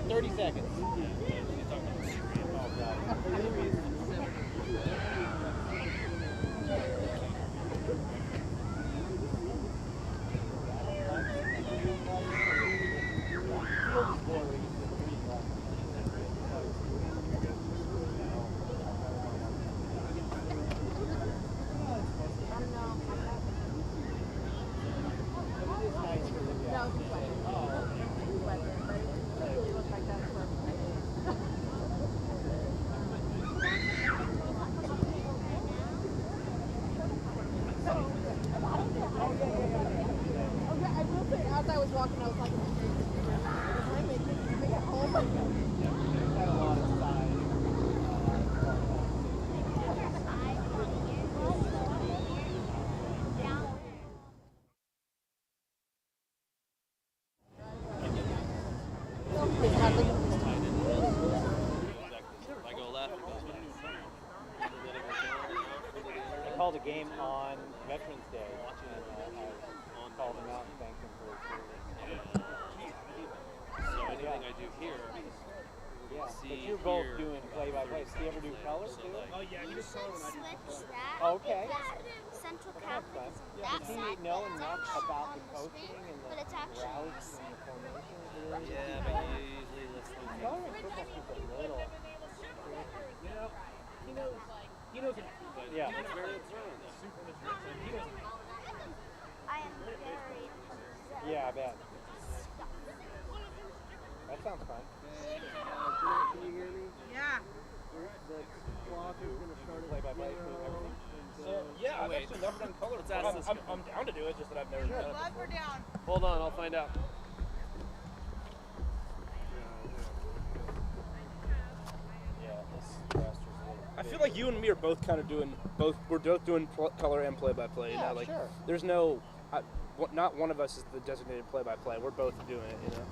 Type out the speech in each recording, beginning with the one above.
30 seconds. As I was walking, I was like, "Can I make it home?" If I go left, it goes left. I called a game on Veterans Day, and I called him out and thanked him for his service. So anything I do here, Yeah, see but you're both here, doing play-by-play. Do you ever do color too? Oh yeah, you just Switch that. Okay. Because Central Catholic is Does that he side, know but it's enough actually about on the the coaching screen, and but the it's actually on the routes and the formation? yeah, but he usually listens. Color and football keeps a little. he knows it. But Yeah. he's very observant. He knows it. I am very Yeah, I bet. That sounds fun. Can you hear me? Yeah. The clock is going to start at Play-by-play, 0. everything. So yeah, I've Wait. actually never done color. Let's ask this guy. I'm down to do it, just that I've never done it. Glad we're down. Hold on, I'll find out. Yeah, this roster's a little I feel like you and me are both kind of doing both. We're both doing color and play-by-play. Yeah, like sure. there's no, not one of us is the designated play-by-play. We're both doing it. You know.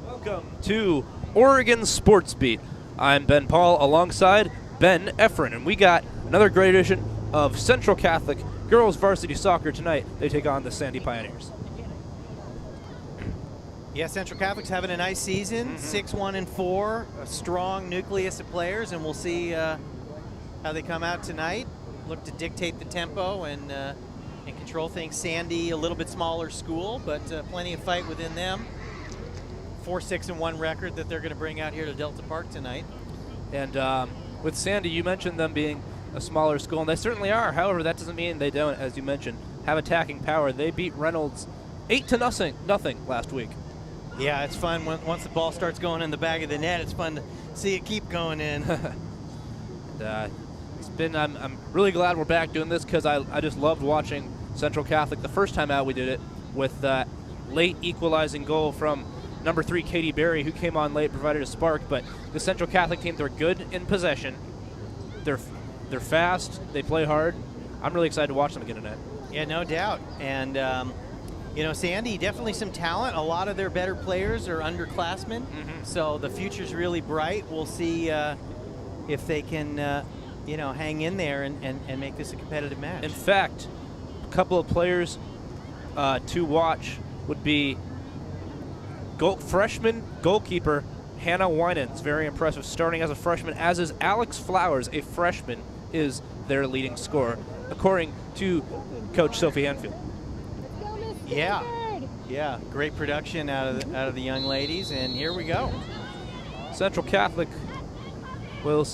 Welcome to Oregon Sports Beat. I'm Ben Pahl alongside Ben Efran, and we got another great edition of Central Catholic girls varsity soccer tonight. They take on the Sandy Pioneers. Yeah, Central Catholic's having a nice season, 6-1-4, a strong nucleus of players, and we'll see how they come out tonight. Look to dictate the tempo and control things. Sandy, a little bit smaller school, but plenty of fight within them. 4-6-1 record that they're going to bring out here to Delta Park tonight. And with Sandy, you mentioned them being a smaller school, and they certainly are. However, that doesn't mean they don't, as you mentioned, have attacking power. They beat Reynolds 8-0 last week. Yeah, it's fun once the ball starts going in the back of the net. It's fun to see it keep going in. It's been. I'm really glad we're back doing this because I just loved watching Central Catholic. The first time out we did it with that late equalizing goal from number 3 Katie Berry, who came on late, provided a spark. But the Central Catholic team, they're good in possession. They're fast. They play hard. I'm really excited to watch them again tonight. Yeah, no doubt. And you know, Sandy, definitely some talent. A lot of their better players are underclassmen, so the future's really bright. We'll see if they can, hang in there and make this a competitive match. In fact, a couple of players to watch would be freshman goalkeeper Hannah Winans, very impressive, starting as a freshman, as is Alex Flowers, a freshman, is their leading scorer, according to Coach Sophie Hanfield. Yeah, great production out of the young ladies, and here we go. Central Catholic will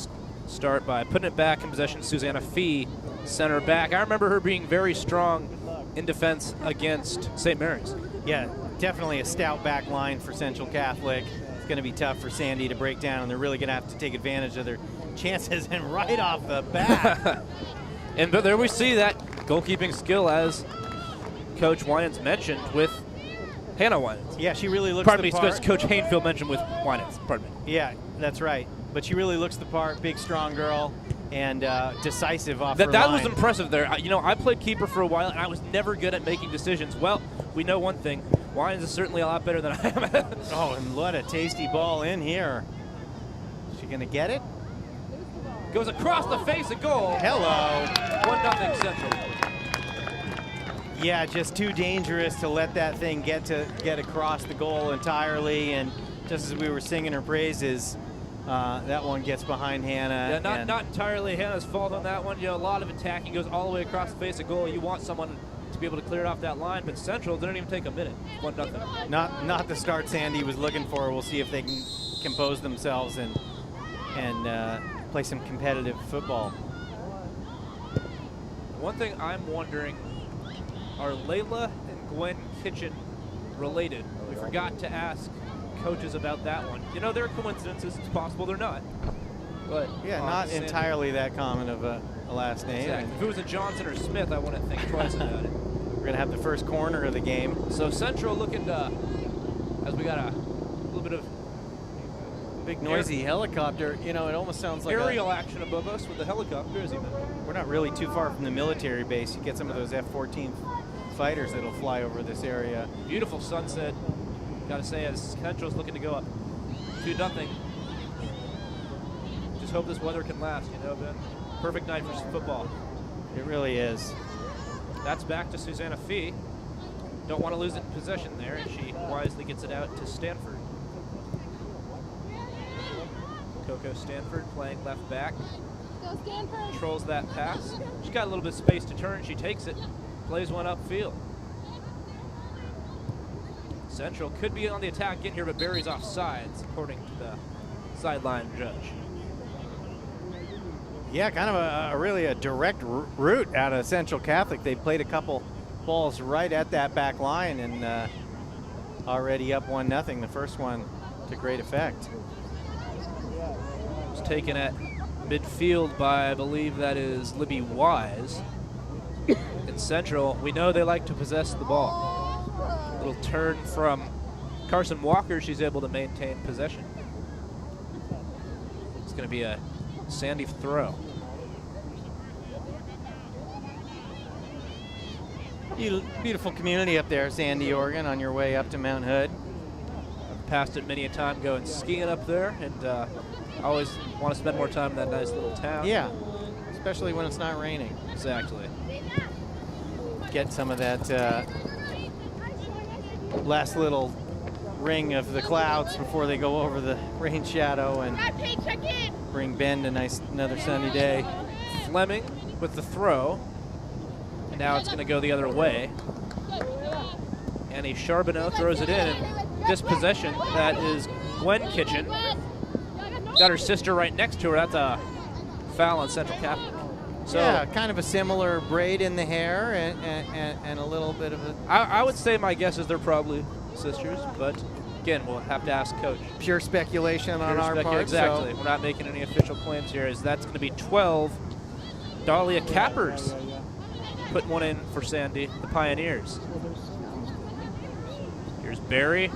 start by putting it back in possession. Susanna Fee, center back. I remember her being very strong in defense against St. Mary's. Yeah, definitely a stout back line for Central Catholic. It's going to be tough for Sandy to break down, and they're really going to have to take advantage of their chances, and right off the bat. But there we see that goalkeeping skill, as Coach Winans mentioned, with Hannah Winans. Yeah, she really looks Pardon the me, part. Coach Hainfield mentioned with Winans. Pardon me. Yeah, that's right. But she really looks the part, big, strong girl, and decisive off her That line. was impressive there. I played keeper for a while, and I was never good at making decisions. Well, we know one thing. Winans is certainly a lot better than I am. Oh, and what a tasty ball in here. Is she going to get it? Goes across the face of goal. Hello. 1-0 Central. Yeah, just too dangerous to let that thing get across the goal entirely. And just as we were singing her praises, that one gets behind Hannah. Yeah, not entirely Hannah's fault on that one. A lot of attacking goes all the way across the face of goal. You want someone to be able to clear it off that line, but Central didn't even take a minute. 1-0. Not the start Sandy was looking for. We'll see if they can compose themselves and play some competitive football. One thing I'm wondering, are Layla and Gwen Kitchen related? We forgot to ask coaches about that one. There are coincidences. It's possible they're not. But Yeah, not entirely that common of a last name. Exactly. If it was a Johnson or Smith, I wouldn't think twice about it. We're going to have the first corner of the game. So Central looking to, as we got a little bit of Big noisy helicopter. It almost sounds like aerial action above us with the helicopter, as you mentioned. we're not really too far from the military base. You get some of those F-14 fighters that'll fly over this area. Beautiful sunset. Got to say, as Central's looking to go up 2-0. Just hope this weather can last, Ben. Perfect night for some football. It really is. That's back to Susanna Fee. Don't want to lose it in possession there, and she wisely gets it out to Stanford. Coco Stanford playing left back. Go Stanford. Controls that pass. She's got a little bit of space to turn. She takes it, plays one upfield. Central could be on the attack in here, but Barry's off sides, according to the sideline judge. Yeah, kind of a really a direct route out of Central Catholic. They played a couple balls right at that back line and already up 1-0. The first one to great effect. It's taken at midfield by, I believe that is Libby Wise. In Central, we know they like to possess the ball. Little turn from Carson Walker, she's able to maintain possession. It's going to be a Sandy throw. Beautiful community up there, Sandy, Oregon, on your way up to Mount Hood. I've passed it many a time going skiing up there, and I always want to spend more time in that nice little town. Yeah, especially when it's not raining. Exactly. Get some of that last little ring of the clouds before they go over the rain shadow and bring Ben a nice another sunny day. Fleming with the throw. And now it's going to go the other way. Annie Charbonneau throws it in. And this possession, that is Gwen Kitchen. Got her sister right next to her. That's a foul on Central Catholic. So yeah, kind of a similar braid in the hair and a little bit of a... I would say my guess is they're probably sisters, but again, we'll have to ask Coach. Pure speculation on our part. Exactly. So. We're not making any official claims here, as that's going to be 12. Dahlia Cappers put one in for Sandy, the Pioneers. Here's Barry.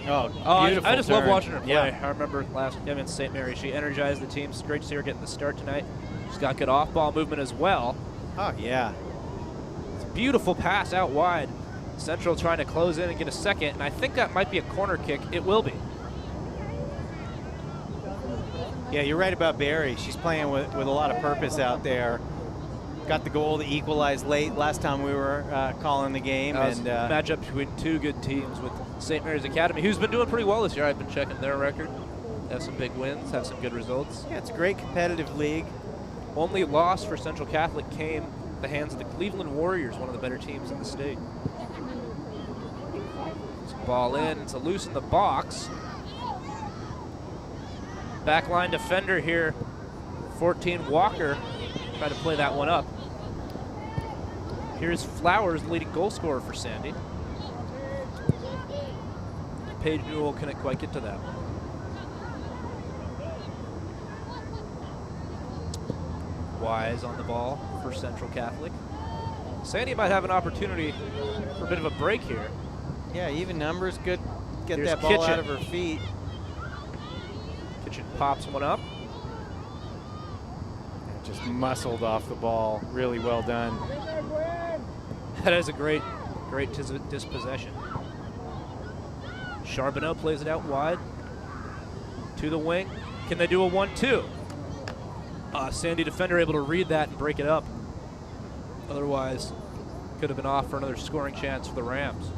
Oh, I just love watching her play. Yeah. I remember last game in St. Mary, she energized the team. It's great to see her getting the start tonight. She's got good off-ball movement as well. Oh, yeah. It's a beautiful pass out wide. Central trying to close in and get a second, and I think that might be a corner kick. It will be. Yeah, you're right about Barry. She's playing with a lot of purpose out there. Got the goal to equalize late last time we were calling the game. And matchup between two good teams with St. Mary's Academy, who's been doing pretty well this year. I've been checking their record. Have some big wins, have some good results. Yeah, it's a great competitive league. Only loss for Central Catholic came at the hands of the Cleveland Warriors, one of the better teams in the state. Ball in, it's a loose in the box. Backline defender here, 14 Walker, trying to play that one up. Here's Flowers, leading goal scorer for Sandy. Paige Newell couldn't quite get to that one. Wise on the ball for Central Catholic. Sandy might have an opportunity for a bit of a break here. Yeah, even numbers, good. Get Here's that ball Kitchen. out of her feet. Kitchen pops one up. Just muscled off the ball. Really well done. That is a great dispossession. Charbonneau plays it out wide to the wing. Can they do a 1-2? Sandy defender able to read that and break it up. Otherwise, could have been off for another scoring chance for the Rams.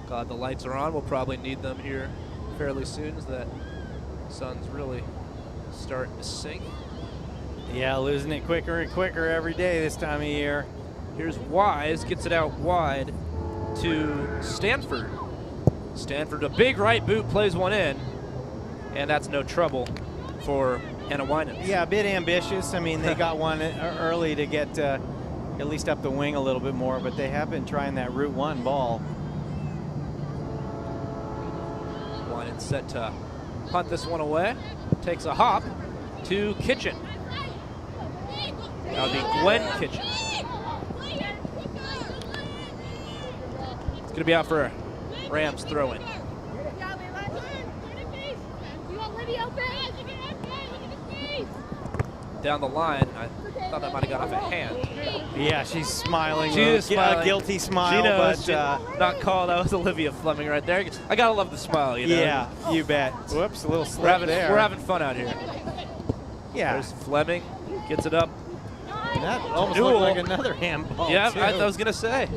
Glad the lights are on. We'll probably need them here fairly soon as that sun's really starting to sink. Yeah, losing it quicker and quicker every day this time of year. Here's Wise, gets it out wide to Stanford. Stanford, a big right boot, plays one in, and that's no trouble for Hannah Winans. Yeah, a bit ambitious. I mean, they got one early to get at least up the wing a little bit more, but they have been trying that Route 1 ball. Winans set to punt this one away. Takes a hop to Kitchen. That would be Gwen Kitchen. It's going to be out for a Rams throw-in. Down the line, I thought that might have gone off a hand. Yeah, she's smiling. She is smiling. A guilty smile. She knows. But, not called. That was Olivia Fleming right there. I gotta love the smile, you know. Yeah, you bet. Whoops, a little slip there. We're having fun out here. Yeah. There's Fleming, gets it up. And that almost Newell. looked like another handball. Yeah, too. I was gonna say.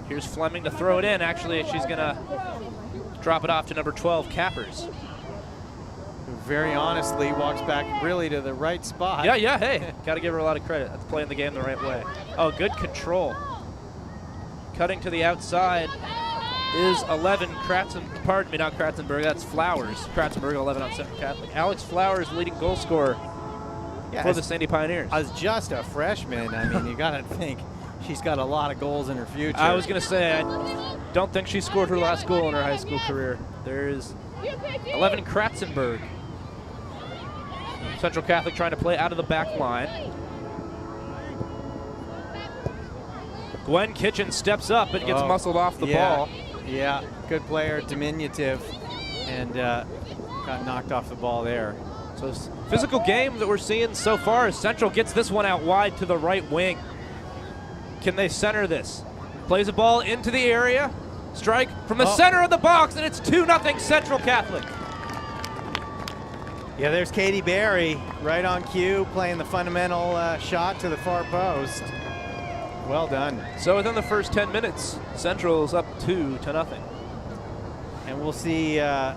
Here's Fleming to throw it in. Actually, she's gonna drop it off to number 12, Cappers. Very honestly walks back really to the right spot. Yeah, hey, gotta give her a lot of credit. That's playing the game the right way. Oh, good control. Cutting to the outside is 11, pardon me, not Kratzenberg, that's Flowers. Kratzenberg, 11 on Central Catholic. Alex Flowers, leading goal scorer for the Sandy Pioneers. As just a freshman, I mean, you gotta think she's got a lot of goals in her future. I was gonna say, I don't think she scored her last goal in her high school career. There's 11, Kratzenberg. Central Catholic trying to play out of the back line. Gwen Kitchen steps up and gets muscled off the ball. Yeah, good player, diminutive, and got knocked off the ball there. So physical game that we're seeing so far as Central gets this one out wide to the right wing. Can they center this? Plays a ball into the area. Strike from the center of the box, and it's 2-0 Central Catholic. Yeah, there's Katie Barry right on cue, playing the fundamental shot to the far post. Well done. So within the first 10 minutes, Central's up 2-0. And we'll see, you know,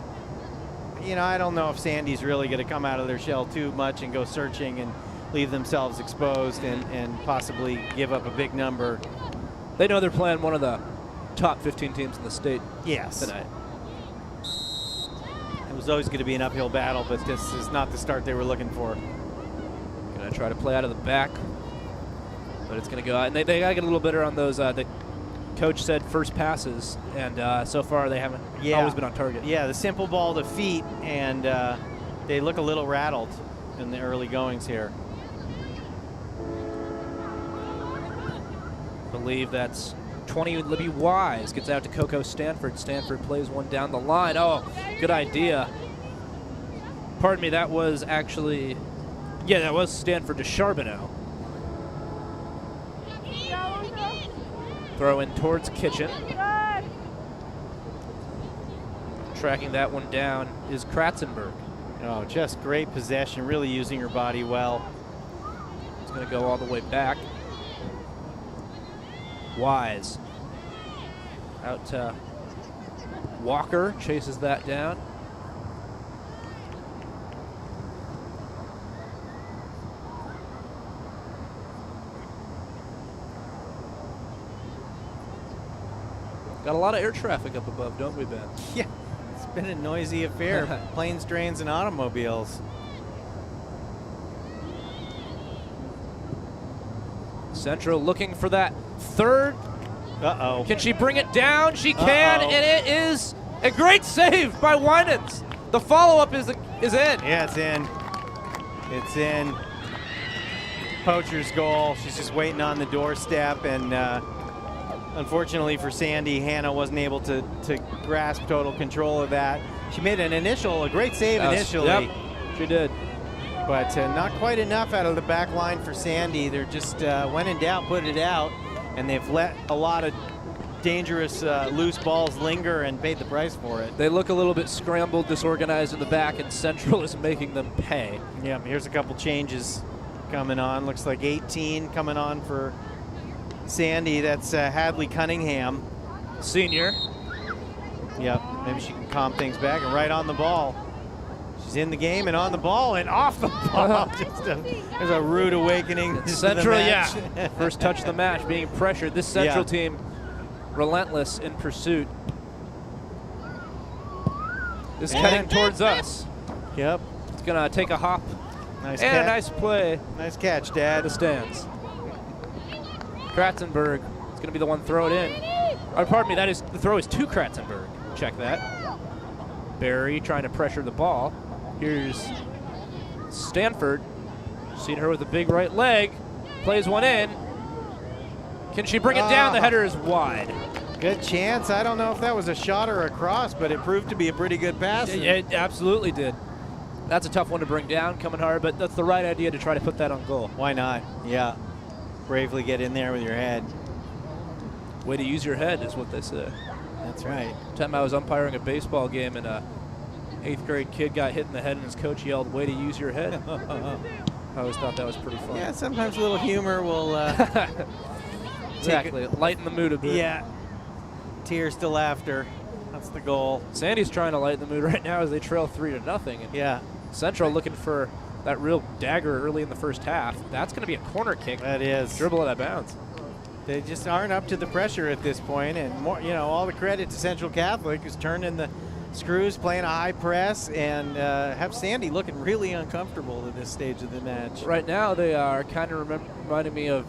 I don't know if Sandy's really going to come out of their shell too much and go searching and leave themselves exposed and possibly give up a big number. They know they're playing one of the top 15 teams in the state tonight. It was always going to be an uphill battle, but this is not the start they were looking for. Gonna try to play out of the back, but it's gonna go out. And they gotta get a little better on those. The coach said first passes, and so far they haven't always been on target. Yeah, the simple ball to feet, and they look a little rattled in the early goings here. I believe that's 20. Libby Wise gets out to Coco Stanford. Stanford plays one down the line. Oh, good idea. Pardon me, that was actually, that was Stanford to Charbonneau. Throw in towards Kitchen. Tracking that one down is Kratzenberg. Oh, just great possession, really using her body well. It's going to go all the way back. Wise. Out to Walker, chases that down. Got a lot of air traffic up above, don't we, Ben? Yeah, it's been a noisy affair. Planes, trains, and automobiles. Central looking for that third. Uh-oh. Can she bring it down? She can, and it is a great save by Winans. The follow-up is in. Yeah, it's in. It's in. Poacher's goal. She's just waiting on the doorstep, and unfortunately for Sandy, Hannah wasn't able to grasp total control of that. She made a great save initially. Yep, she did. But not quite enough out of the back line for Sandy. They're just, when in doubt, put it out. And they've let a lot of dangerous loose balls linger and paid the price for it. They look a little bit scrambled, disorganized in the back, and Central is making them pay. Yeah, here's a couple changes coming on. Looks like 18 coming on for Sandy. That's Hadley Cunningham. Senior. Yep, maybe she can calm things back and right on the ball. She's in the game and on the ball and off the ball. There's a rude awakening. Central, yeah. First touch of the match, being pressured. This Central team, relentless in pursuit. Is heading towards us. Yep. It's going to take a hop. Nice and catch. a nice play. Nice catch, Dad. The stands. Kratzenberg is going to be the one throw it in. Oh, pardon me, the throw is to Kratzenberg. Check that. Barry trying to pressure the ball. Here's Stanford. Seen her with a big right leg. Plays one in. Can she bring it down? The header is wide. Good chance. I don't know if that was a shot or a cross, but it proved to be a pretty good pass. It absolutely did. That's a tough one to bring down, coming hard, but that's the right idea to try to put that on goal. Why not? Yeah. Bravely get in there with your head. Way to use your head is what they say. That's right. One time I was umpiring a baseball game and a 8th grade kid got hit in the head and his coach yelled, "Way to use your head." I always thought that was pretty fun. Yeah, sometimes a little humor will exactly lighten the mood a bit. Yeah. Tears to laughter. That's the goal. Sandy's trying to lighten the mood right now as they trail 3-0. And yeah. Central looking for that real dagger early in the first half. That's going to be a corner kick. That is. Dribble out of bounds. They just aren't up to the pressure at this point, and more, all the credit to Central Catholic, who's turning the screws, playing a high press, and have Sandy looking really uncomfortable at this stage of the match. Right now, they are kind of reminding me of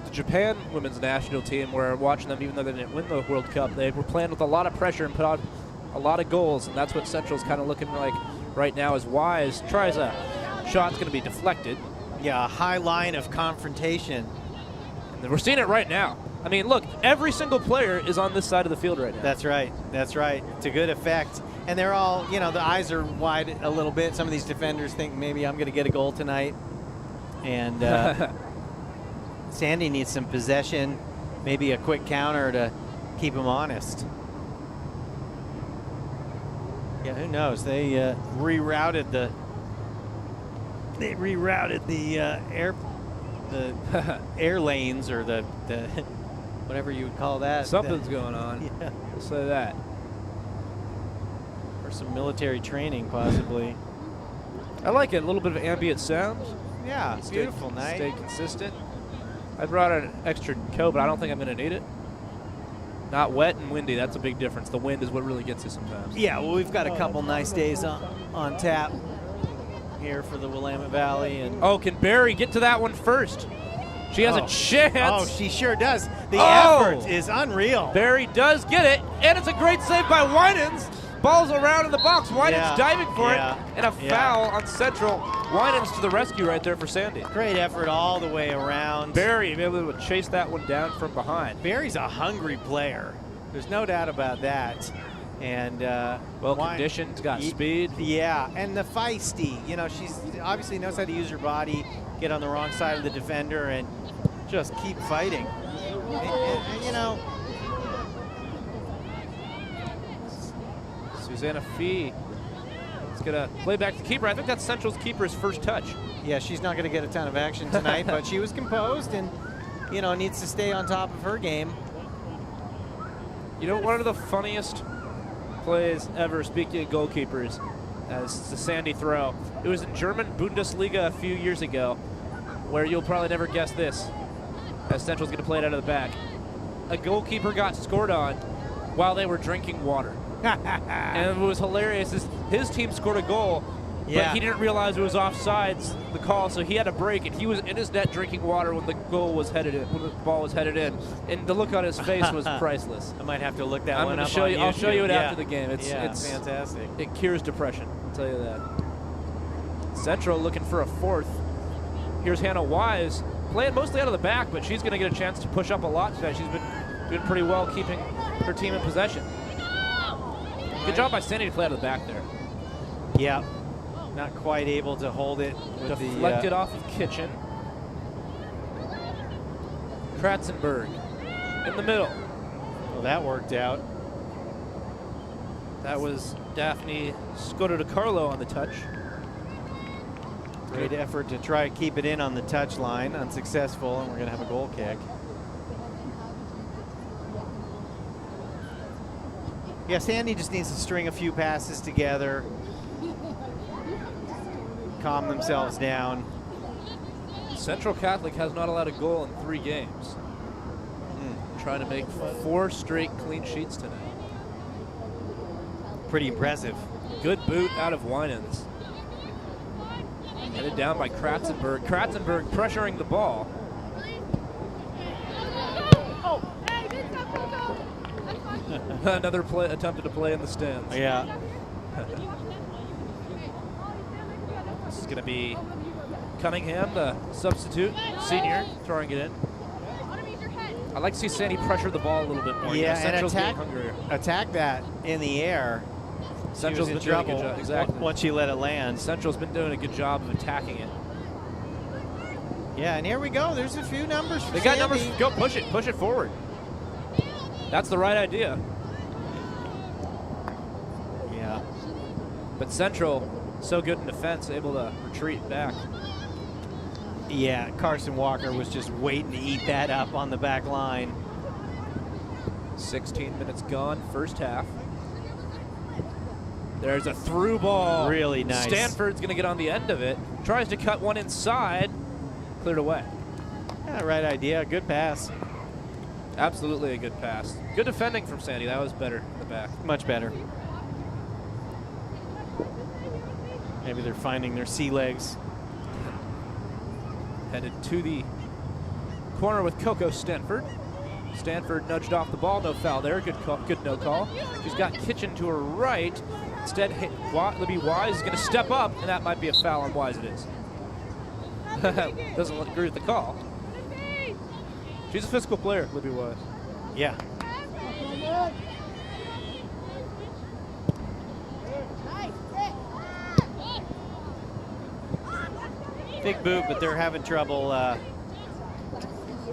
the Japan women's national team, where watching them, even though they didn't win the World Cup, they were playing with a lot of pressure and put out a lot of goals, and that's what Central's kind of looking like right now. As Wise tries a shot's going to be deflected. Yeah, a high line of confrontation. And we're seeing it right now. I mean, look, every single player is on this side of the field right now. That's right. That's right. To good effect. And they're all, the eyes are wide a little bit. Some of these defenders think maybe I'm going to get a goal tonight. And Sandy needs some possession, maybe a quick counter to keep him honest. Yeah, who knows? They rerouted the air lanes, or the whatever you would call that. Something's going on. Yeah. We'll say that. Or some military training, possibly. I like it. A little bit of ambient sound. Yeah, beautiful night. Stay consistent. I brought an extra coat, but I don't think I'm going to need it. Not wet and windy. That's a big difference. The wind is what really gets you sometimes. Yeah, well, we've got a couple nice days on tap here for the Willamette Valley. And oh, can Barry get to that one first? She has a chance. Oh, she sure does. The effort is unreal. Barry does get it, and it's a great save by Winans. Ball's around in the box. Winans diving for it, and a foul on Central. Winans to the rescue right there for Sandy. Great effort all the way around. Barry able to chase that one down from behind. Barry's a hungry player. There's no doubt about that. And well-conditioned, got speed. Yeah, and the feisty. She's obviously knows how to use her body, get on the wrong side of the defender, and just keep fighting. You know, Susanna Fee is going to play back to keeper. I think that's Central's keeper's first touch. yeah, she's not going to get a ton of action tonight, but she was composed and, you know, needs to stay on top of her game. You know, one of the funniest plays ever, speaking of goalkeepers, as the Sandy throw, it was in German Bundesliga a few years ago, where you'll probably never guess this, as Central's going to play it out of the back. A goalkeeper got scored on while they were drinking water. And what was hilarious is his team scored a goal, but he didn't realize it was offsides, the call, so he had a break, and he was in his net drinking water when the goal was headed in, when the ball was headed in. And the look on his face was priceless. I might have to look that one up show on you, YouTube. I'll show you it Yeah. after the game. It's fantastic. It cures depression, I'll tell you that. Central looking for a fourth. Here's Hannah Wise, playing mostly out of the back, but she's going to get a chance to push up a lot today. She's been doing pretty well keeping her team in possession. Good job by Sandy to play out of the back there. Yeah, not quite able to hold it with Deflected off of Kitchen. Kratzenberg in the middle. Well, that worked out. That was Daphne Scotto DiCarlo on the touch. Great effort to try to keep it in on the touch line. Unsuccessful, and we're going to have a goal kick. Yeah, Sandy just needs to string a few passes together, calm themselves down. Central Catholic has not allowed a goal in 3 games. Trying to make 4 straight clean sheets tonight. Pretty impressive. Good boot out of Winans. Headed down by Kratzenberg. Kratzenberg pressuring the ball. Another play attempted to play in the stands. Yeah. This is going to be Cunningham, the substitute senior, throwing it in. I'd like to see Sandy pressure the ball a little bit more. Yeah, you know, and attack that in the air. Central's She been was in doing a good trouble job. Exactly. once she let it land. Central's been doing a good job of attacking it. Yeah, and here we go. There's a few numbers for They got Sandy. numbers. Go push it forward. That's the right idea. Yeah. But Central, so good in defense, able to retreat back. Yeah, Carson Walker was just waiting to eat that up on the back line. 16 minutes gone, first half. There's a through ball. Really nice. Stanford's going to get on the end of it. Tries to cut one inside. Cleared away. Yeah, right idea. Good pass. Absolutely a good pass. Good defending from Sandy. That was better in the back. Much better. Maybe they're finding their sea legs. Headed to the corner with Coco Stanford. Stanford nudged off the ball. No foul there. Good call, good no call. She's got Kitchen to her right. Instead, Libby Wise is going to step up, and that might be a foul on Wise. It is. Doesn't agree with the call. She's a physical player, Libby Wise. Yeah. Big boot, but they're having trouble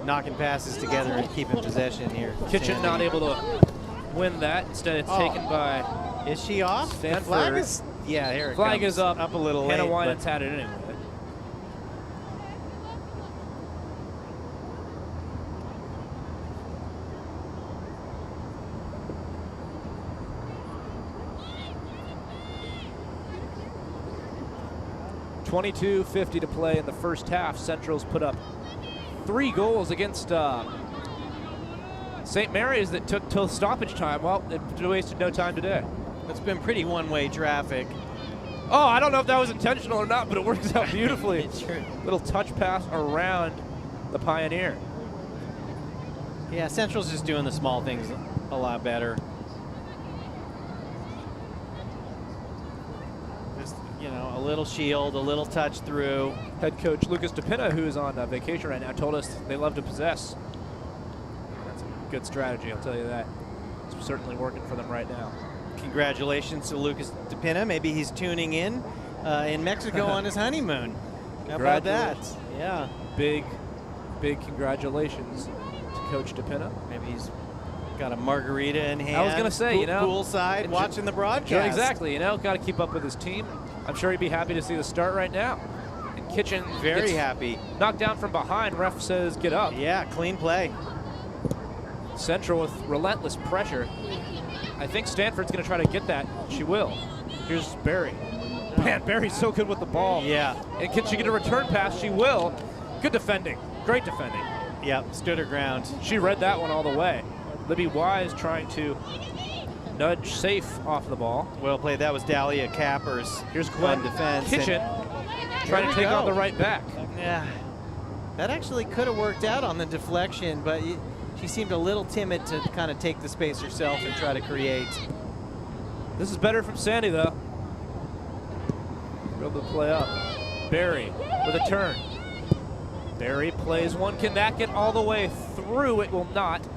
knocking passes together and keeping possession here. Kitchen Sandy. not able to win that. Instead, it's taken by Is she off? The Stanford. flag is, yeah, here it Flag comes. is up. Up a little Hannah late. Winans but had it anyway. .22:50 to play in the first half. Central's put up 3 goals against St. Mary's that took till stoppage time. Well, it wasted no time today. it's been pretty one-way traffic. Oh, I don't know if that was intentional or not, but it works out beautifully. It's true. Little touch pass around the Pioneer. Yeah, Central's just doing the small things a lot better. Just, you know, a little shield, a little touch through. Head coach Lucas DePina, who is on vacation right now, told us they love to possess. That's a good strategy, I'll tell you that. It's certainly working for them right now. Congratulations to Lucas DePina. Maybe he's tuning in Mexico on his honeymoon. How about that? Yeah. Big congratulations to Coach DePina. Maybe he's got a margarita in hand. I was going to say, poolside, watching the broadcast. Sure, exactly. Got to keep up with his team. I'm sure he'd be happy to see the start right now. And Kitchen very happy. Knocked down from behind. Ref says get up. Yeah, clean play. Central with relentless pressure. I think Stanford's going to try to get that. She will. Here's Barry. Man, Barry's so good with the ball. Yeah. And can she get a return pass? She will. Good defending. Great defending. Yep, stood her ground. She read that one all the way. Libby Wise trying to nudge Safe off the ball. Well played. That was Dahlia Cappers. Here's Gwen defense. Kitchen trying to take on the right back. Yeah. That actually could have worked out on the deflection, but she seemed a little timid to kind of take the space herself and try to create. This is better from Sandy, though. Able to play up. Barry with a turn. Barry plays one. Can that get all the way through? It will not.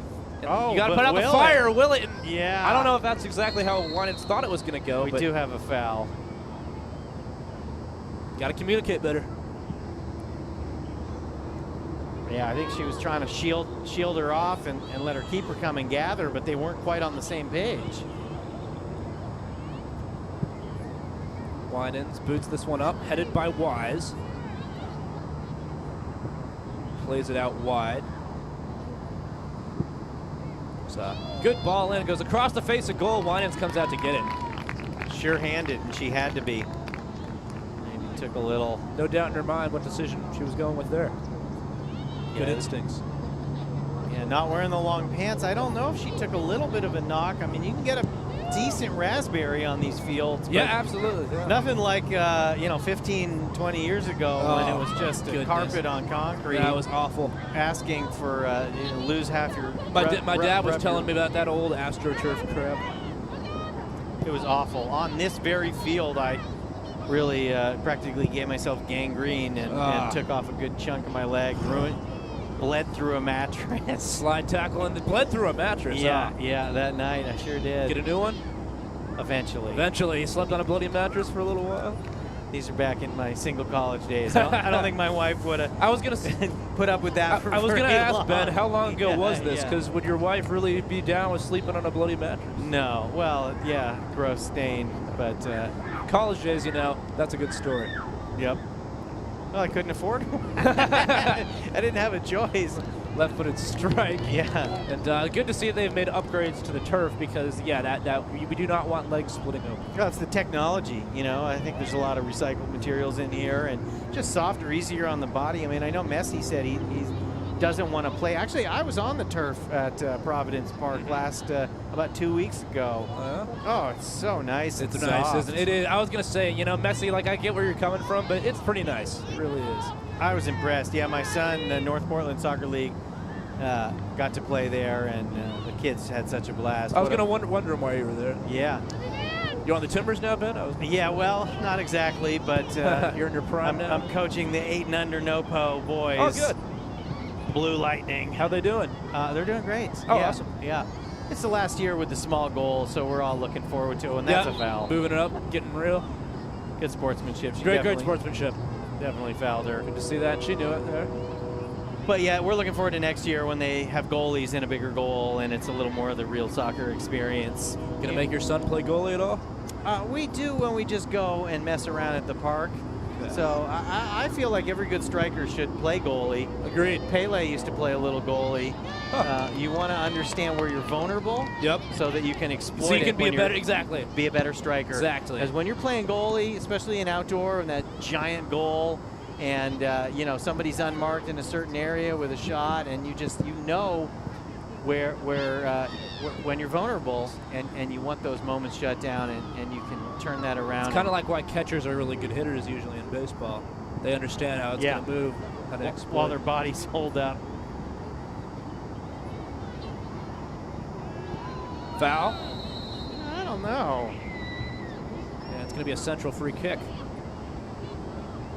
Oh, you got to put out the fire, will it? And yeah. I don't know if that's exactly how Winans thought it was going to go. We do have a foul. Got to communicate better. Yeah, I think she was trying to shield her off and let her keeper come and gather, but they weren't quite on the same page. Winans boots this one up, headed by Wise. Plays it out wide. It's a good ball in, goes across the face of goal. Winans comes out to get it. Sure-handed, and she had to be. Maybe took a little. No doubt in her mind what decision she was going with there. Good Yeah. instincts. Yeah, not wearing the long pants. I don't know if she took a little bit of a knock. I mean, you can get a decent raspberry on these fields. Yeah, absolutely. Yeah. Nothing like, 15, 20 years ago when it was just a carpet on concrete. That was awful. Asking for lose half your. My dad was telling me about that old AstroTurf crap. It was awful. On this very field, I really practically gave myself gangrene and took off a good chunk of my leg. Bled through a mattress. Slide tackle and bled through a mattress. Yeah, yeah, that night I sure did. Get a new one? Eventually. Eventually. He slept on a bloody mattress for a little while. These are back in my single college days. I don't think my wife would have. I was gonna put up with that. I was gonna ask long. Ben, how long ago was this? Yeah. Because would your wife really be down with sleeping on a bloody mattress? No. Well, yeah, gross stain, but college days, that's a good story. Yep. Well, I couldn't afford one. I didn't have a choice. Left-footed strike. Yeah. And good to see they've made upgrades to the turf because, we do not want legs splitting open. Well, it's the technology, I think there's a lot of recycled materials in here and just softer, easier on the body. I mean, I know Messi said he doesn't want to play. Actually, I was on the turf at Providence Park about 2 weeks ago. Oh, it's so nice. It's nice, soft. isn't it? It is. I was going to say, Messi, I get where you're coming from, but it's pretty nice. It really is. I was impressed. Yeah, my son, the North Portland Soccer League, got to play there, and the kids had such a blast. I was going to wonder why you were there. Yeah. You on the Timbers now, Ben? Yeah, well, not exactly, but you're in your prime now. I'm coaching the 8 and under NOPO boys. Oh, good. Blue Lightning. How they doing? They're doing great. Oh, yeah. awesome. Yeah. It's the last year with the small goal, so we're all looking forward to it, and that's a foul. Moving it up, getting real. Good sportsmanship. Great sportsmanship. Definitely fouled her. Good to see that. She knew it there. But yeah, we're looking forward to next year when they have goalies in a bigger goal, and it's a little more of the real soccer experience. Gonna make your son play goalie at all? We do when we just go and mess around at the park. So I feel like every good striker should play goalie. Agreed. Pele used to play a little goalie. You want to understand where you're vulnerable. Yep. So that you can exploit it. So you can be be a better striker. Exactly. Because when you're playing goalie, especially in outdoor, and that giant goal, and somebody's unmarked in a certain area with a shot, and you where when you're vulnerable and you want those moments shut down and you can turn that around. It's kind of like why catchers are really good hitters usually in baseball. They understand how it's going to move, how to exploit. While their bodies hold up. Foul? I don't know. Yeah, it's going to be a Central free kick.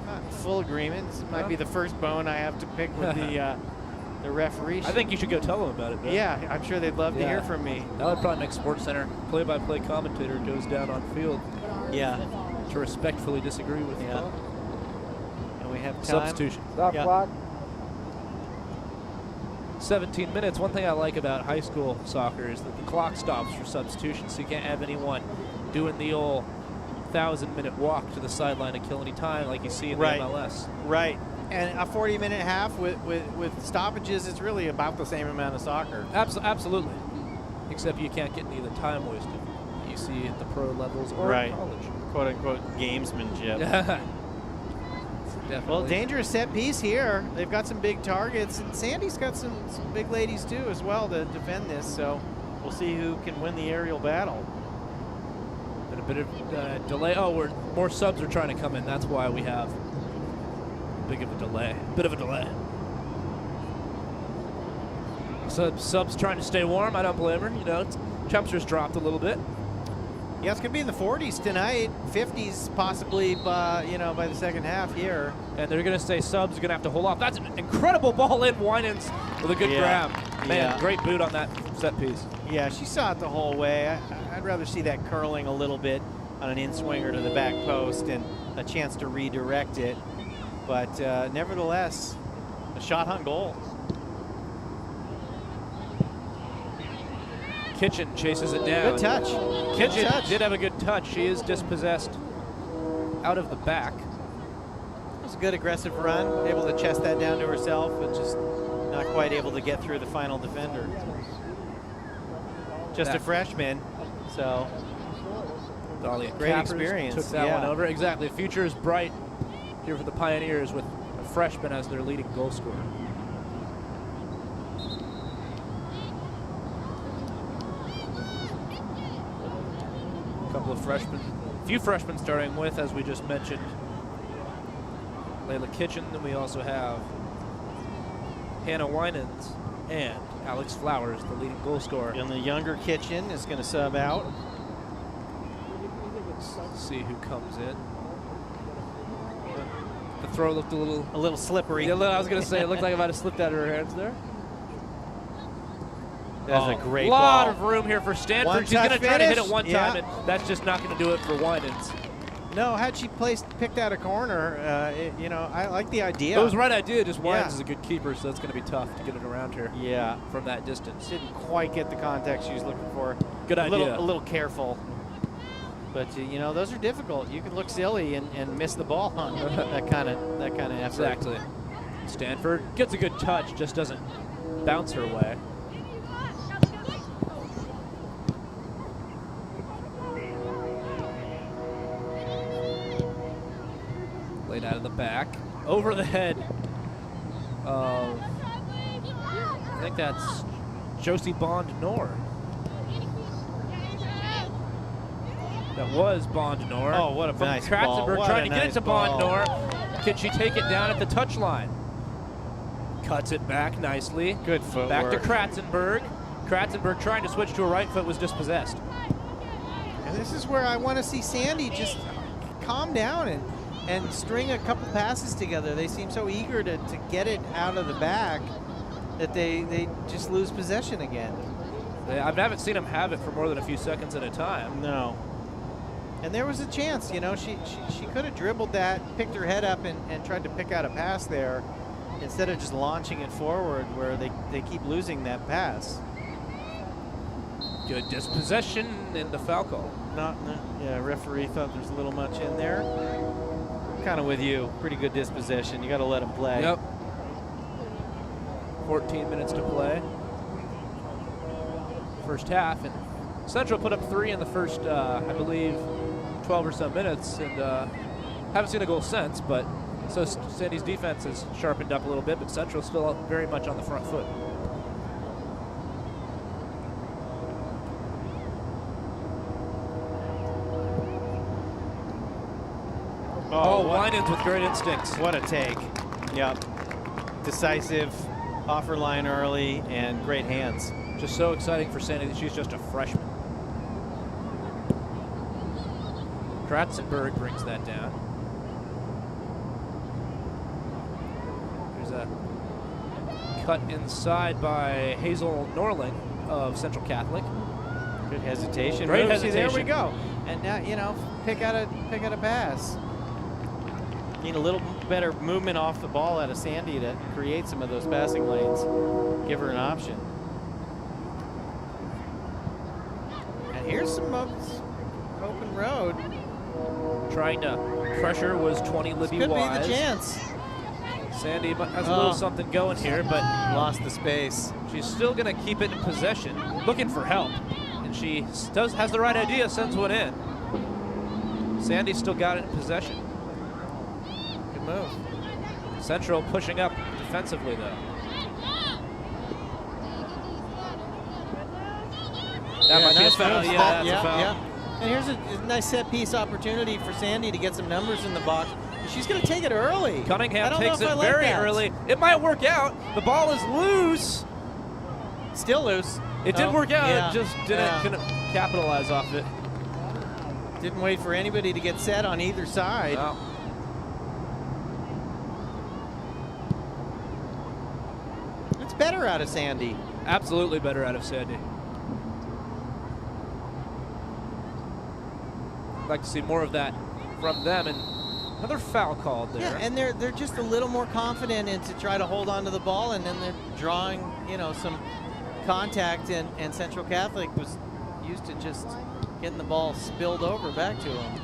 Not in full agreement. This might be the first bone I have to pick with the referee. I think you should go tell them about it, Ben. Yeah, I'm sure they'd love to hear from me. That would probably make SportsCenter play-by-play commentator goes down on field. Yeah. To respectfully disagree with you. And we have time. Substitution. Stop clock. 17 minutes. One thing I like about high school soccer is that the clock stops for substitution, so you can't have anyone doing the old 1,000-minute walk to the sideline to kill any time like you see in the MLS. Right. And a 40-minute half with stoppages, it's really about the same amount of soccer. Absolutely. Except you can't get any of the time wasted that you see at the pro levels or college. Quote-unquote gamesmanship. Definitely. Well, dangerous set piece here. They've got some big targets, and Sandy's got some big ladies too as well to defend this. So we'll see who can win the aerial battle. Been a bit of delay. Oh, more subs are trying to come in. That's why we have a bit of a delay. So subs trying to stay warm. I don't blame her. You know, temperature's dropped a little bit. Yeah, it's gonna be in the 40s tonight, 50s possibly by the second half here. And they're gonna say subs are gonna have to hold off. That's an incredible ball in. Winans with a good grab. Man, great boot on that set piece. Yeah, she saw it the whole way. I'd rather see that curling a little bit on an in-swinger to the back post and a chance to redirect it. But nevertheless, a shot on goal. Kitchen chases it down. Good touch. Kitchen did have a good touch. She is dispossessed out of the back. It was a good aggressive run, able to chest that down to herself, but just not quite able to get through the final defender. Just a freshman, so Dahlia great Cappers experience. Took that one over. Exactly. The future is bright here for the Pioneers with a freshman as their leading goal scorer. A few freshmen starting with, as we just mentioned, Layla Kitchen. Then we also have Hannah Winans and Alex Flowers, the leading goal scorer. And the younger Kitchen is going to sub out. Let's see who comes in. The throw looked a little slippery. Yeah, I was going to say, it looked like it might have slipped out of her hands there. That's a great lot ball. of room here for Stanford. She's going to try to hit it one time, and that's just not going to do it for Winans. No, had she picked out a corner, I like the idea. It was the right idea. Just Winans is a good keeper, so it's going to be tough to get it around her. Yeah, from that distance. Didn't quite get the contact she was looking for. Good idea. A little careful. But those are difficult. You can look silly and miss the ball on that kind of effort. Exactly. Stanford gets a good touch, just doesn't bounce her way. Laid out of the back, over the head of, I think that's Josie Bond-Nor. That was Bond-Nor. Oh, what a nice ball. Kratzenberg trying to get it to Bond-Nor. Can she take it down at the touchline? Cuts it back nicely. Good footwork. Back to Kratzenberg. Kratzenberg trying to switch to her right foot, was dispossessed. And this is where I want to see Sandy just calm down and string a couple passes together. They seem so eager to get it out of the back that they just lose possession again. I haven't seen them have it for more than a few seconds at a time. No. And there was a chance, she could have dribbled that, picked her head up and tried to pick out a pass there instead of just launching it forward where they keep losing that pass. Good dispossession in the foul call. Referee thought there's a little much in there. Kind of with you. Pretty good dispossession. You got to let him play. Yep. 14 minutes to play. First half, and Central put up 3 in the first, I believe, 12 or so minutes, and haven't seen a goal since. But so Sandy's defense has sharpened up a little bit, but Central's still very much on the front foot. Oh, Winans with great instincts. What a take. Yep. Decisive, off her line early, and great hands. Just so exciting for Sandy that she's just a freshman. Kratzenberg brings that down. There's a cut inside by Hazel Norling of Central Catholic. Good hesitation. Great Oops, hesitation. There we go. And now, pick out a pass. Need a little better movement off the ball out of Sandy to create some of those passing lanes. Give her an option. And here's some open road. Trying to pressure was 20 Libby Could Wise. be the chance. Sandy has a little something going here, but lost the space. She's still going to keep it in possession, looking for help. And she has the right idea, sends one in. Sandy's still got it in possession. Good move. Central pushing up defensively, though. That might be a foul. Yeah, that's a foul. Yeah. And here's a nice set piece opportunity for Sandy to get some numbers in the box. She's going to take it early. Cunningham takes it very early. It might work out. The ball is loose. Still loose. It did work out. Yeah. It just couldn't capitalize off it. Didn't wait for anybody to get set on either side. No. It's better out of Sandy. Absolutely better out of Sandy. I'd like to see more of that from them. And another foul called there. Yeah, and they're just a little more confident in to try to hold on to the ball, and then they're drawing, some contact, and Central Catholic was used to just getting the ball spilled over back to them.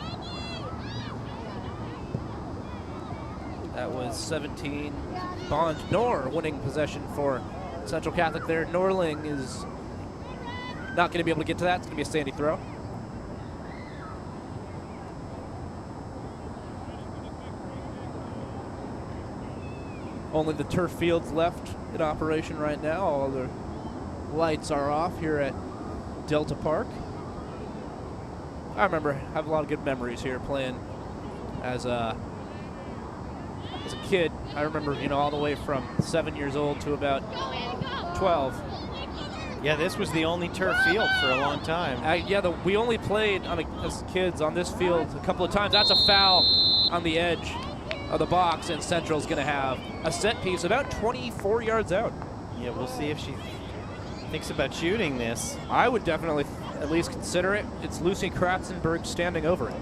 That was 17. Bond Nor winning possession for Central Catholic there. Norling is not going to be able to get to that. It's going to be a Sandy throw. Only the turf fields left in operation right now. All the lights are off here at Delta Park. I have a lot of good memories here playing as a kid. I remember, all the way from 7 years old to about 12. Yeah, this was the only turf field for a long time. We only played as kids on this field a couple of times. That's a foul on the edge of the box, and Central's going to have a set piece about 24 yards out. Yeah, we'll see if she thinks about shooting this. I would definitely at least consider it. It's Lucy Kratzenberg standing over it.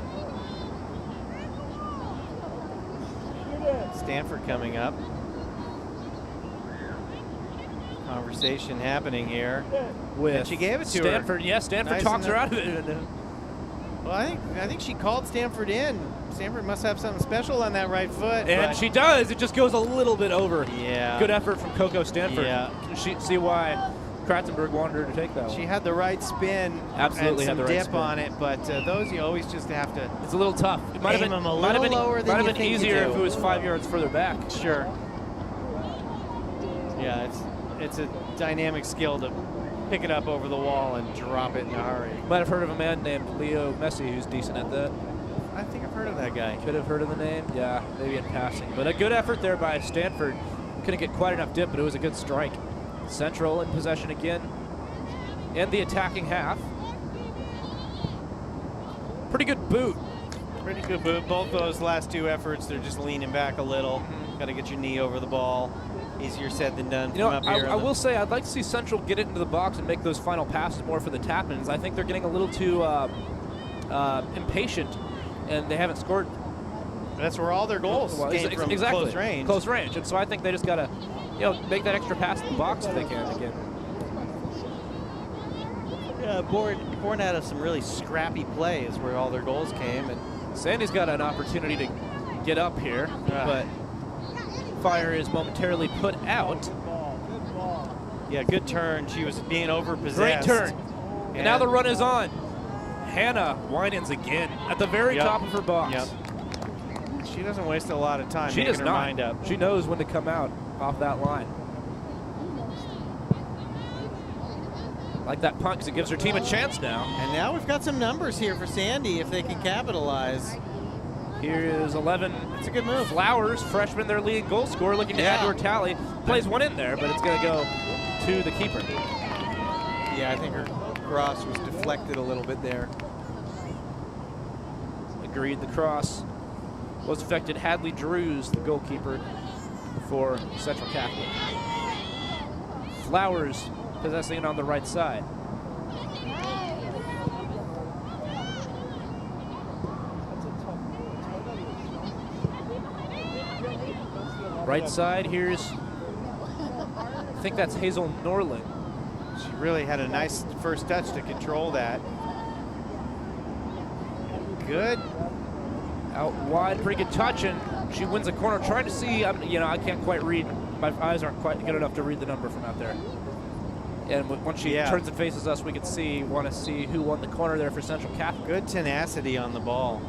Stanford coming up. Conversation happening here. And she gave it to Stanford. her. Yeah, Stanford Nice talks her out of it. Well, I think she called Stanford in. Stanford must have something special on that right foot. And she does. It just goes a little bit over. Yeah. Good effort from Coco Stanford. Yeah. See why Kratzenberg wanted her to take that one. She had the right spin. Absolutely and had the some right dip spin on it, but those you always just have to. It's a little tough. It might aim them a little lower than you think you easier do. if it was 5 yards further back. Sure. Yeah, it's a dynamic skill to pick it up over the wall and drop it in a hurry. Might have heard of a man named Leo Messi who's decent at that. I think I've heard of that guy. Could have heard of the name. Yeah, maybe in passing. But a good effort there by Stanford. Couldn't get quite enough dip, but it was a good strike. Central in possession again in the attacking half. Pretty good boot. Pretty good boot. Both those last two efforts, they're just leaning back a little. Got to get your knee over the ball. Easier said than done from up here. I will say I'd like to see Central get it into the box and make those final passes more for the tap-ins. I think they're getting a little too impatient, and they haven't scored. That's where all their goals came from, exactly. close range. Close range, and so I think they just got to, make that extra pass in the box if they can again. Yeah, born out of some really scrappy play is where all their goals came. And Sandy's got an opportunity to get up here, but fire is momentarily put out. Yeah, good turn. She was being overpossessed. Great turn. And now the run is on. Hannah Winans again at the very top of her box. Yep. She doesn't waste a lot of time She making does her not. mind up. She knows when to come out off that line. Like that punt because it gives her team a chance now. And now we've got some numbers here for Sandy if they can capitalize. Here is 11. It's a good move. Flowers, freshman, their leading goal scorer, looking to add to her tally. Plays one in there, but it's going to go to the keeper. Yeah, I think her cross was deflected a little bit there. Agreed, the cross was affected. Hadley Drews, the goalkeeper for Central Catholic. Flowers possessing it on the right side. Right side, here's, I think that's Hazel Norling. She really had a nice first touch to control that. Good. Out wide, pretty good touch, and she wins the corner. Trying to see, you know, I can't quite read. My eyes aren't quite good enough to read the number from out there. And once she turns and faces us, we can see, want to see who won the corner there for Central Catholic. Good tenacity on the ball.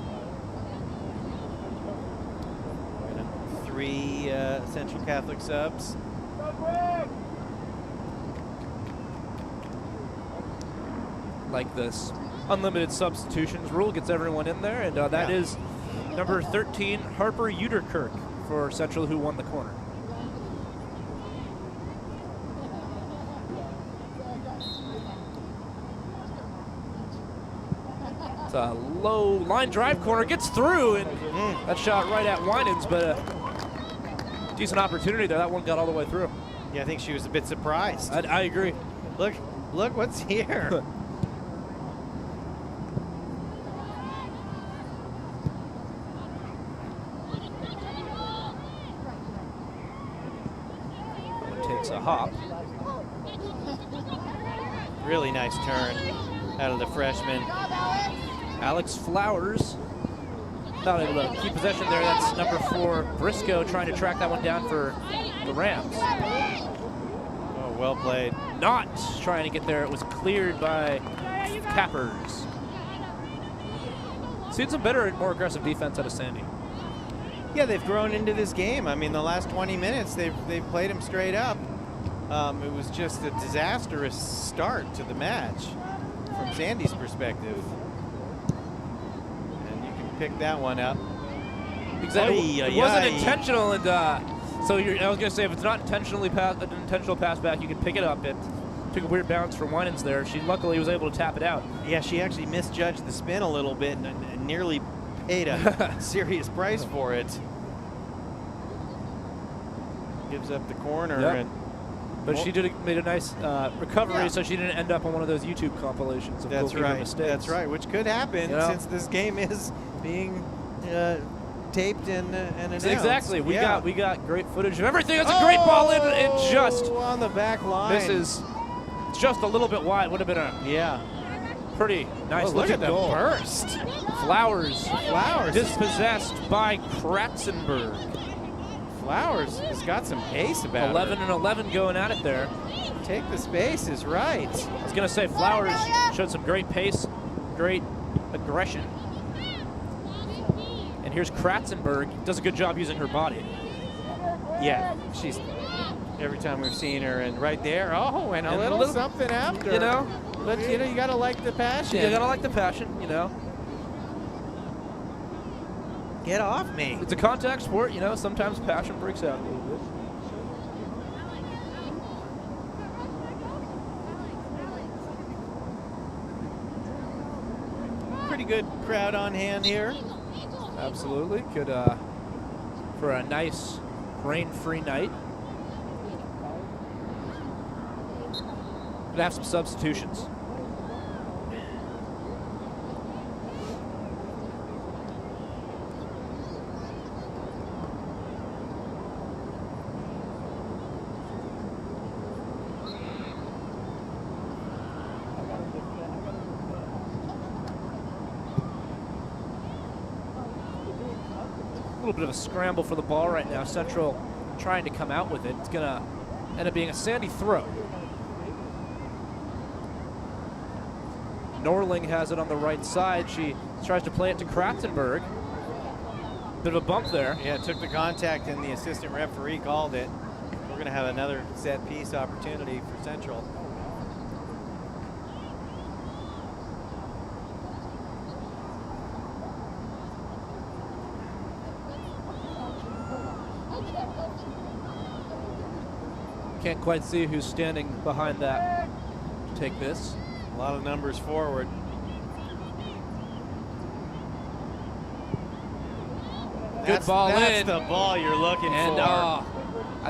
3 Central Catholic subs. Like this unlimited substitutions rule gets everyone in there, and that is number 13, Harper Uterkirk for Central, who won the corner. It's a low line drive corner, gets through, and that shot right at Winans, but a decent opportunity there. That one got all the way through. Yeah, I think she was a bit surprised. I agree. Look what's here. Takes a hop. Really nice turn out of the freshman. Alex Flowers not able to keep possession there. That's number 4, Briscoe, trying to track that one down for the Rams. Oh, well played. Not trying to get there. It was cleared by Cappers. Seen some better and more aggressive defense out of Sandy. Yeah, they've grown into this game. I mean, the last 20 minutes, they've played them straight up. It was just a disastrous start to the match from Sandy's perspective. And you can pick that one up. Exactly. It wasn't intentional, and so I was going to say, if it's not an intentional pass back, you can pick it up. It took a weird bounce for Winans there. She luckily was able to tap it out. Yeah, she actually misjudged the spin a little bit and nearly paid a serious price for it. Gives up the corner. Yep. And but she made a nice recovery, so she didn't end up on one of those YouTube compilations of goalkeeper mistakes. That's right, which could happen since this game is being taped and announced. Exactly. We got great footage of everything. That's a great ball in, and just on the back line. This is just a little bit wide. Would have been a pretty nice look at the goal. burst. Flowers Dispossessed by Kratzenberg. Flowers has got some pace about 11 her. and 11 going at it there. Take the space is right. I was going to say Flowers showed some great pace, great aggression. And here's Kratzenberg. Does a good job using her body. Yeah, she's every time we've seen her, and right there, and a little something after. You know? But, you got to like the passion. You got to like the passion, you know. Get off me. It's a contact sport, you know. Sometimes passion breaks out a little bit. Pretty good crowd on hand here. Absolutely. Could, for a nice rain-free night. Could have some substitutions. A little bit of a scramble for the ball right now. Central trying to come out with it. It's going to end up being a Sandy throw. Norling has it on the right side. She tries to play it to Kratzenberg. Bit of a bump there. Yeah, took the contact and the assistant referee called it. We're going to have another set piece opportunity for Central. Can't quite see who's standing behind that to take this. A lot of numbers forward. Good ball in. That's the ball you're looking for.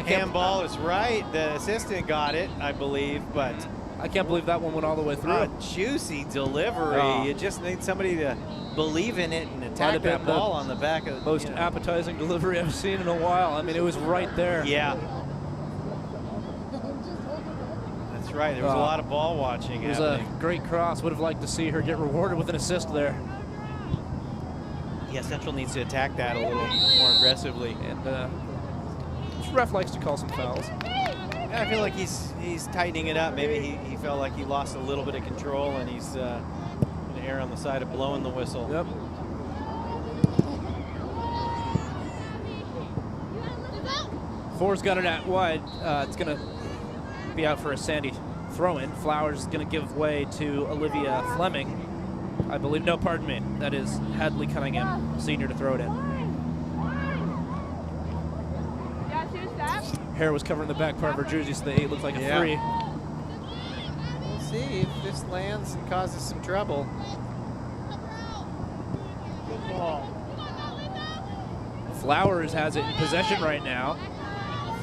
Handball is right. The assistant got it, I believe, but I can't believe that one went all the way through. A juicy delivery. You just need somebody to believe in it and attack been that the ball on the back of most appetizing delivery I've seen in a while. I mean, it was right there. Yeah. That's right. There was a lot of ball watching It was happening. a great cross. Would have liked to see her get rewarded with an assist there. Yeah, Central needs to attack that a little more aggressively. And this ref likes to call some fouls. Yeah, I feel like he's tightening it up. Maybe he felt like he lost a little bit of control, and he's going to err on the side of blowing the whistle. Yep. Four's got it at wide. It's going to be out for a Sandy throw-in. Flowers is going to give way to Olivia Fleming, I believe. No, pardon me. That is Hadley Cunningham, senior, to throw it in. Hair was covering the back part of her jersey, so the 8 looked like a 3. We'll see if this lands and causes some trouble. Flowers has it in possession right now.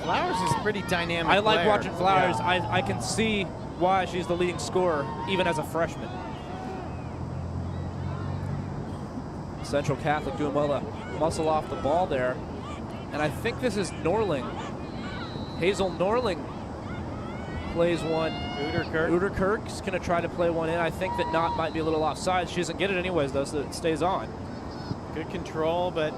Flowers is a pretty dynamic I like player. watching Flowers. Yeah. I can see why she's the leading scorer, even as a freshman. Central Catholic doing well to muscle off the ball there. And I think this is Norling. Hazel Norling plays one. Uderkirk's going to try to play one in. I think that Knott might be a little offside. She doesn't get it anyways, though, so it stays on. Good control, but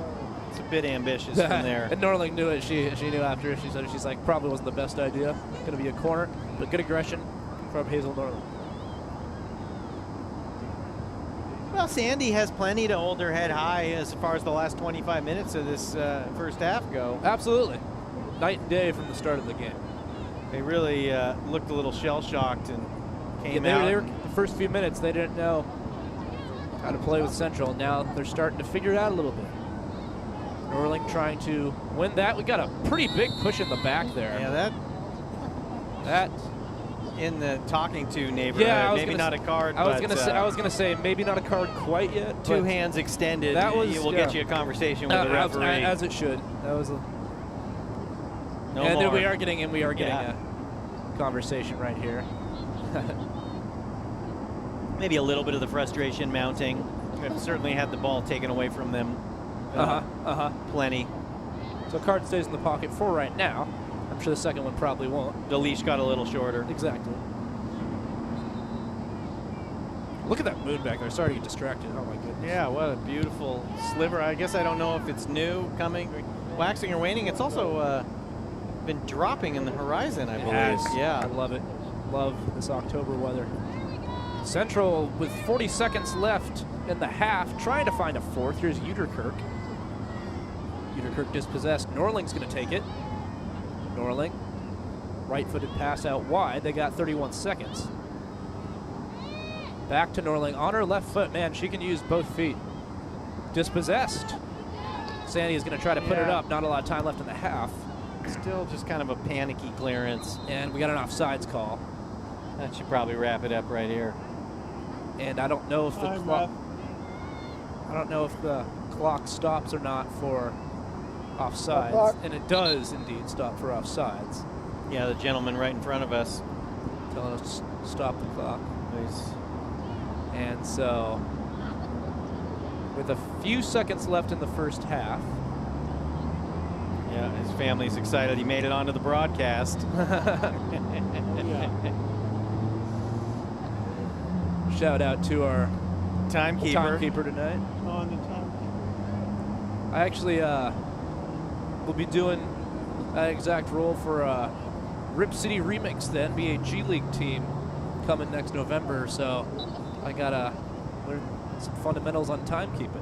it's a bit ambitious from there. And Norling knew it. She knew after. She said, she's like, probably wasn't the best idea. Going to be a corner, but good aggression from Hazel Norling. Well, Sandy has plenty to hold her head high as far as the last 25 minutes of this first half go. Absolutely. Night and day from the start of the game. They really looked a little shell-shocked and came They out. were the first few minutes, they didn't know how to play with Central. Now they're starting to figure it out a little bit. Norling trying to win that. We got a pretty big push in the back there. Yeah, that in the talking to neighborhood. Yeah, maybe not a card. I was gonna say maybe not a card quite yet. Two hands extended. That was, will get you a conversation with the referee. As it should. That was. No and more. then we are getting a conversation right here. Maybe a little bit of the frustration mounting. They've certainly had the ball taken away from them. Plenty. So card stays in the pocket for right now. I'm sure the second one probably won't. The leash got a little shorter. Exactly. Look at that moon back there. Sorry to get distracted. Oh my goodness. Yeah, what a beautiful sliver. I guess I don't know if it's new, coming, waxing or waning. It's also been dropping in the horizon, I believe. Yeah. I love it. Love this October weather. Central with 40 seconds left in the half, trying to find a fourth. Here's Uderkirk. Uderkirk dispossessed. Norling's going to take it. Norling, right-footed pass out wide. They got 31 seconds. Back to Norling on her left foot. Man, she can use both feet. Dispossessed. Sandy is going to try to put it up. Not a lot of time left in the half. Still just kind of a panicky clearance. And we got an offsides call. That should probably wrap it up right here. And I don't know if the clock. I don't know if the clock stops or not for offsides, and it does indeed stop for offsides. Yeah, the gentleman right in front of us telling us to stop the clock. Nice. And so, with a few seconds left in the first half. Yeah, his family's excited he made it onto the broadcast. Shout out to our timekeeper tonight. On the timekeeper. I actually will be doing that exact role for Rip City Remix, the NBA G League team, coming next November. So I gotta learn some fundamentals on timekeeping.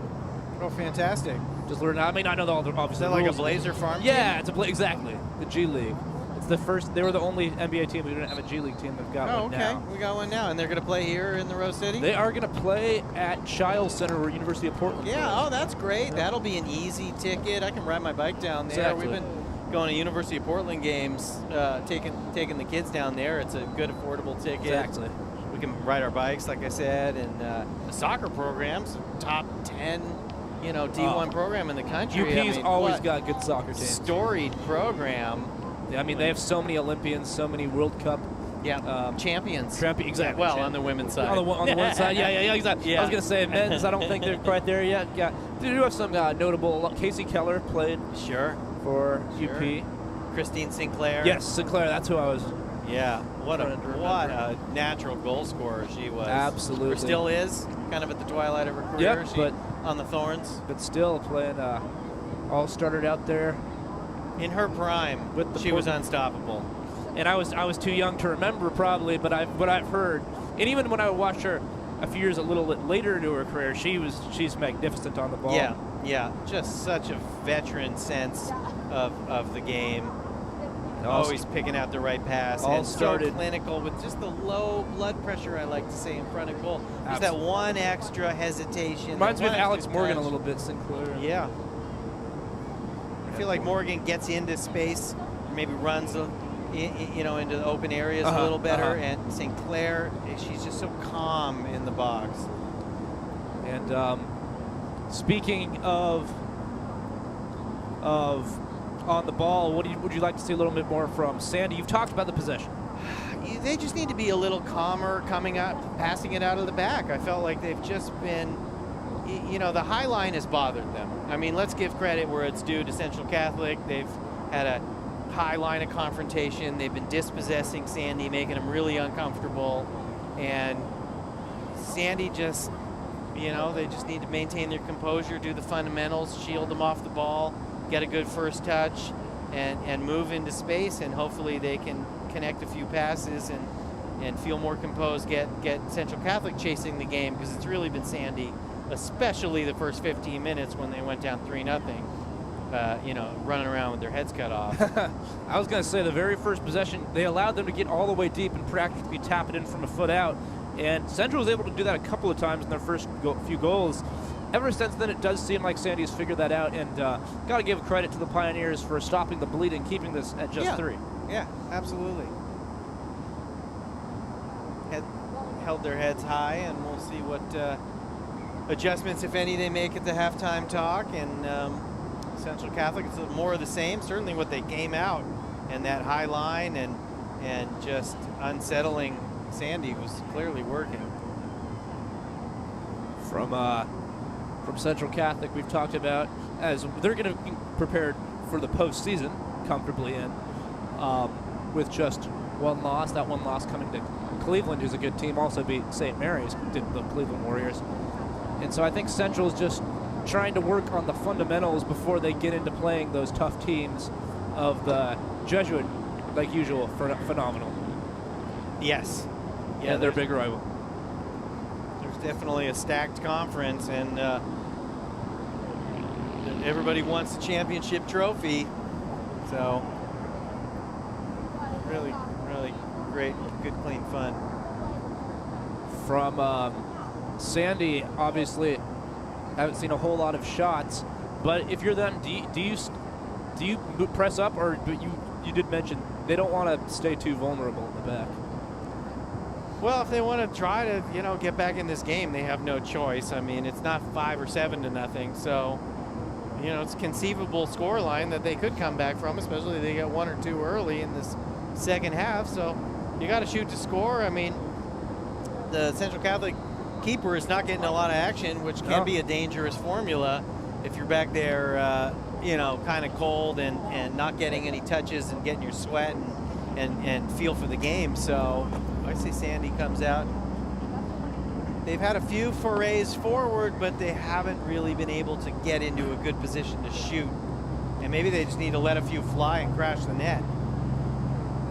Oh, fantastic! Just learn. I mean, I know all the obviously. Is that like a Blazer farm team? Yeah, it's exactly the G League. It's the first. They were the only NBA team who didn't have a G League team. They've got one now. We got one now, and they're going to play here in the Rose City. They are going to play at Chiles Center, or University of Portland. Yeah. plays. Oh, that's great. Yeah. That'll be an easy ticket. I can ride my bike down there. Exactly. We've been going to University of Portland games, taking the kids down there. It's a good, affordable ticket. Exactly. We can ride our bikes, like I said, and the soccer programs, top 10. D1 program in the country. UP's always got good soccer teams. Storied program. Yeah, I mean, they have so many Olympians, so many World Cup Yeah, champions. Exactly. Well, on the women's side. On the women's side, yeah, exactly. Yeah. I was going to say men's, I don't think they're quite there yet. Yeah, they do have some notable. Casey Keller played Sure. for Sure. UP. Christine Sinclair. Yes, Sinclair, that's who I was. Yeah, what Trying to what remember. a natural goal scorer she was. Absolutely. Or still is, kind of at the twilight of her career. Yep, She but- on the Thorns. But still playing, all started out there. In her prime, With the she was Portland- unstoppable. And I was too young to remember probably, but what I've heard, and even when I watched her a few years a little bit later into her career, she's magnificent on the ball. Yeah, just such a veteran sense of the game. And also- Always picking out the right pass. All and started- so clinical with just the low blood pressure, I like to say, in front of goal. Just that Absolutely. one extra hesitation. Reminds me that of one Alex extra Morgan a touch. little bit, Sinclair. Yeah. I feel like Morgan gets into space, maybe runs, into the open areas a little better. And Sinclair, she's just so calm in the box. And speaking of on the ball, would you like to see a little bit more from Sandy? You've talked about the possession. They just need to be a little calmer coming up, passing it out of the back. I felt like they've just been, the high line has bothered them. I mean, let's give credit where it's due to Central Catholic. They've had a high line of confrontation. They've been dispossessing Sandy, making them really uncomfortable. And Sandy just, they just need to maintain their composure, do the fundamentals, shield them off the ball, get a good first touch, and move into space, and hopefully they can connect a few passes and feel more composed, get Central Catholic chasing the game, because it's really been Sandy, especially the first 15 minutes when they went down 3-0, running around with their heads cut off. I was going to say the very first possession, they allowed them to get all the way deep and practically tap it in from a foot out. And Central was able to do that a couple of times in their first few goals. Ever since then, it does seem like Sandy's figured that out, and got to give credit to the Pioneers for stopping the bleeding, keeping this at just 3. Yeah, absolutely. Held their heads high, and we'll see what adjustments, if any, they make at the halftime talk. And Central Catholic, it's more of the same. Certainly what they came out, and that high line and just unsettling Sandy was clearly working. From Central Catholic, we've talked about as they're going to be prepared for the postseason comfortably in, with just one loss. That one loss coming to Cleveland, who's a good team, also beat St. Mary's, the Cleveland Warriors. And so I think Central's just trying to work on the fundamentals before they get into playing those tough teams of the Jesuit, like usual, phenomenal. Yes. Yeah, their big rival. There's definitely a stacked conference, and everybody wants a championship trophy. So really, really great, good, clean fun. From Sandy, obviously, haven't seen a whole lot of shots. But if you're them, do you press up, or you did mention they don't want to stay too vulnerable in the back? Well, if they want to try to, get back in this game, they have no choice. I mean, it's not 5 or 7-0, so, it's a conceivable scoreline that they could come back from, especially if they get 1 or 2 early in this second half. So you got to shoot to score. I mean, the Central Catholic keeper is not getting a lot of action, which can be a dangerous formula if you're back there, kind of cold and not getting any touches and getting your sweat and feel for the game. So I say Sandy comes out. They've had a few forays forward, but they haven't really been able to get into a good position to shoot. And maybe they just need to let a few fly and crash the net.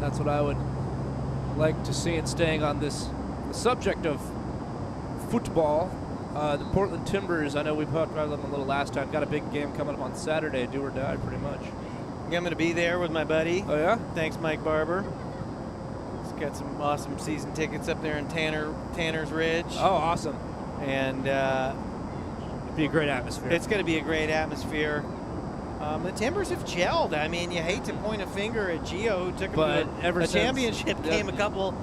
That's what I would like to see. And staying on this subject of football, the Portland Timbers, I know we talked about them a little last time, got a big game coming up on Saturday, do or die pretty much. Yeah, I'm going to be there with my buddy. Oh, yeah? Thanks, Mike Barber. He's got some awesome season tickets up there in Tanner's Ridge. Oh, awesome. And it'd be a great atmosphere. It's going to be a great atmosphere. The Timbers have gelled. I mean, you hate to point a finger at Gio, who took them to a championship game a couple,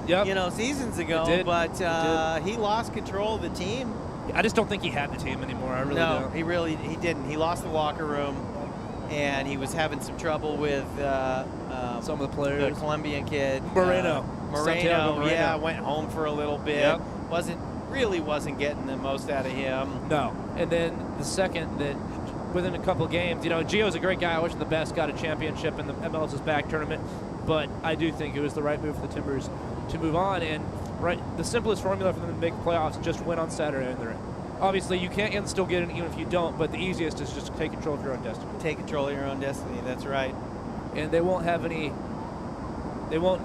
seasons ago. But he lost control of the team. I just don't think he had the team anymore. I really don't. He didn't. He lost the locker room, and he was having some trouble with Some of the the players. Colombian kid. Moreno. Santiago Moreno. Yeah, went home for a little bit. Yep. Wasn't getting the most out of him. No. And then the second that within a couple games, Gio's a great guy. I wish him the best. Got a championship in the MLS's back tournament. But I do think it was the right move for the Timbers to move on. And the simplest formula for them to make playoffs is just win on Saturday and they're in. Obviously, you can still get in even if you don't, but the easiest is just to take control of your own destiny. Take control of your own destiny. That's right. And they won't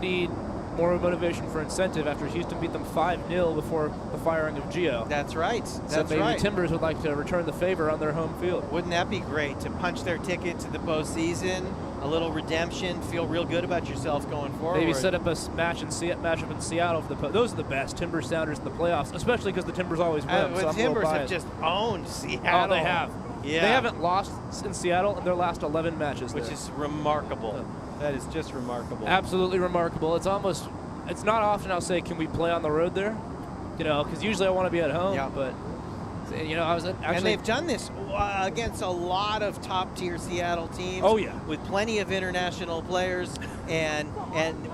need more motivation for incentive after Houston beat them 5-0 before the firing of Gio. That's right. So That's maybe right. the Timbers would like to return the favor on their home field. Wouldn't that be great to punch their ticket to the postseason? A little redemption, feel real good about yourself going forward. Maybe set up a matchup in Seattle for those are the best Timbers Sounders in the playoffs, especially because the Timbers always win. The so Timbers have just owned Seattle. Oh, they have. Yeah. They haven't lost in Seattle in their last 11 matches, which is remarkable. That is just remarkable. Absolutely remarkable. It's not often I'll say, can we play on the road there? Because usually I want to be at home. Yeah. But I was actually. And they've done this against a lot of top-tier Seattle teams. Oh yeah. With plenty of international players, and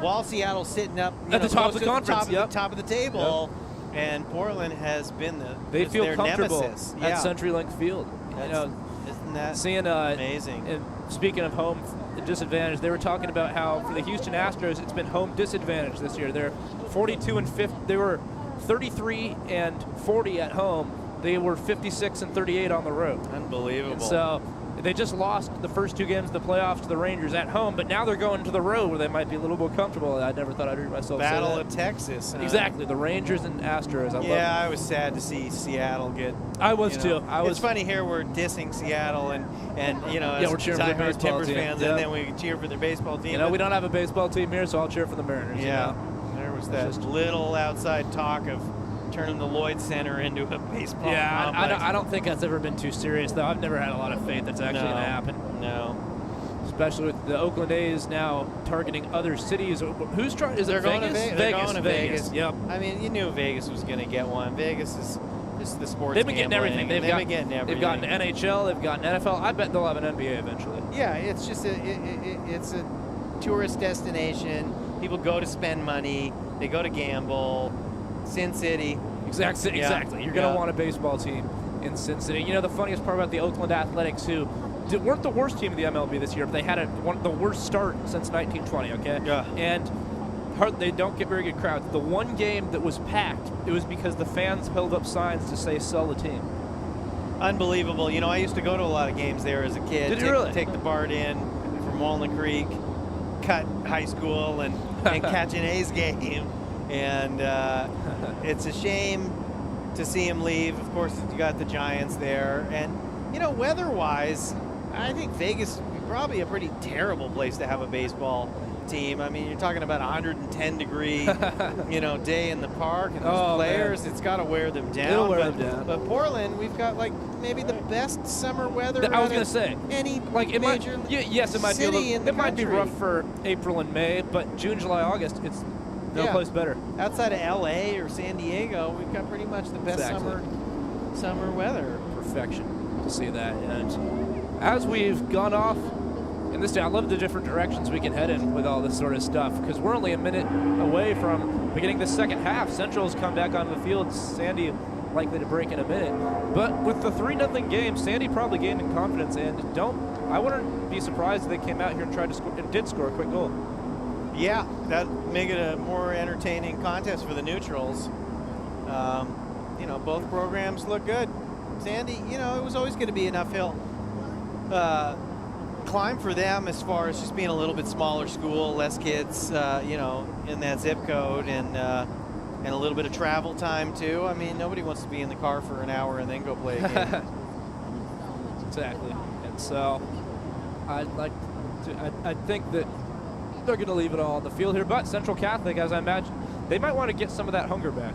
while Seattle's sitting up at the top of the conference, top of the table, and Portland has been they feel their comfortable nemesis. at CenturyLink Field. Isn't that seeing amazing? And speaking of home disadvantage, they were talking about how for the Houston Astros it's been home disadvantage this year. They're 42-50. They were 33-40 at home. They were 56-38 on the road. Unbelievable. And so they just lost the first two games of the playoffs to the Rangers at home, but now they're going to the road where they might be a little more comfortable. I never thought I'd hear myself say that. Battle of Texas. Exactly, the Rangers and Astros. I was sad to see Seattle get. I was too. It's funny here we're dissing Seattle and as we're cheering for the baseball Timbers team. fans, and then we cheer for their baseball team. We don't have a baseball team here, so I'll cheer for the Mariners. Yeah, there was that little outside talk of turning the Lloyd Center into a baseball complex. I don't think that's ever been too serious, though. I've never had a lot of faith that's actually going to happen. No. Especially with the Oakland A's now targeting other cities. Who's trying? Is it going Vegas? to They're going to Vegas. Yep. I mean, you knew Vegas was going to get one. Vegas is just the sports. They've been getting everything. They've been getting everything. They've gotten NHL. They've gotten NFL. I bet they'll have an NBA eventually. Yeah, it's just it's a tourist destination. People go to spend money. They go to gamble. Sin City. Exactly. You're going to want a baseball team in Sin City. The funniest part about the Oakland Athletics, who weren't the worst team in the MLB this year, but they had the worst start since 1920, okay? Yeah. And they don't get very good crowds. The one game that was packed, it was because the fans held up signs to say, sell the team. Unbelievable. I used to go to a lot of games there as a kid. Did you really? Take the BART in from Walnut Creek, cut high school, and catch an A's game. And it's a shame to see him leave. Of course, you got the Giants there. And, weather-wise, I think Vegas is probably a pretty terrible place to have a baseball team. I mean, you're talking about 110-degree, day in the park. And those players, it's got to wear them down. It'll wear them down. But Portland, we've got, maybe the best summer weather I was going to say. Any it major yes, it might be it might be rough for April and May, but June, July, August, it's no place better. Outside of LA or San Diego, we've got pretty much the best summer weather. Perfection to see that. And as we've gone off in this day, I love the different directions we can head in with all this sort of stuff, because we're only a minute away from beginning the second half. Central's come back onto the field. Sandy likely to break in a minute. But with the 3-0 game, Sandy probably gained in confidence, and I wouldn't be surprised if they came out here and tried to score and did score a quick goal. Yeah, that make it a more entertaining contest for the neutrals. Both programs look good. Sandy, it was always going to be an uphill climb for them as far as just being a little bit smaller school, less kids, in that zip code, and a little bit of travel time too. I mean, nobody wants to be in the car for an hour and then go play a game. Exactly. And so I think that they're going to leave it all on the field here. But Central Catholic, as I imagine, they might want to get some of that hunger back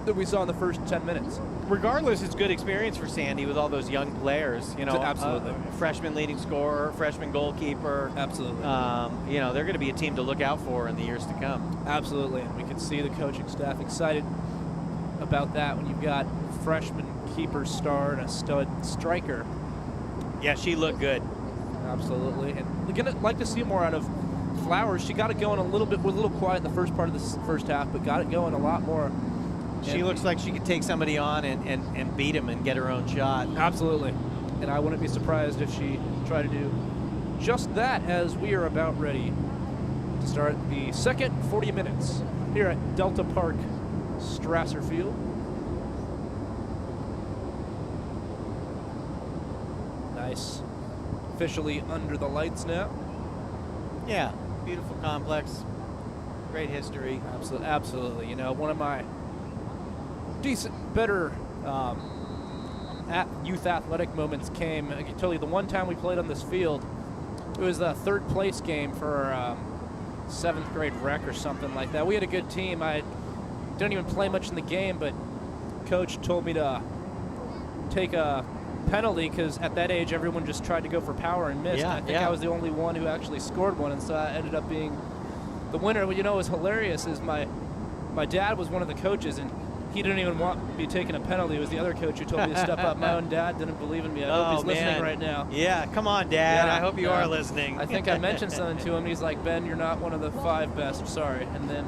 that we saw in the first 10 minutes. Regardless, it's good experience for Sandy with all those young players. Absolutely. Freshman leading scorer, freshman goalkeeper. Absolutely. They're going to be a team to look out for in the years to come. Absolutely. And we can see the coaching staff excited about that when you've got freshman keeper star and a stud striker. Yeah, she looked good. Absolutely. And we're going to like to see more out of Flowers, she got it going a little bit, was a little quiet in the first part of the first half, but got it going a lot more. She looks like she could take somebody on and beat him and get her own shot. Absolutely. And I wouldn't be surprised if she tried to do just that, as we are about ready to start the second 40 minutes here at Delta Park Strasser Field. Nice. Officially under the lights now. Yeah, beautiful complex. Great history. Absolutely. You know, one of my better youth athletic moments came, I can tell you, the one time we played on this field. It was the third place game for 7th grade rec or something like that. We had a good team. I didn't even play much in the game, but coach told me to take a penalty because at that age everyone just tried to go for power and missed. Yeah, And I think I was the only one who actually scored one, and so I ended up being the winner. What you know was hilarious is my dad was one of the coaches, and he didn't even want me taking a penalty. It was the other coach who told me to step up. My own dad didn't believe in me. I hope he's listening right now. Yeah, come on, Dad. Yeah, I hope you are listening. I think I mentioned something to him. He's like, Ben, you're not one of the 5 best. Sorry. And then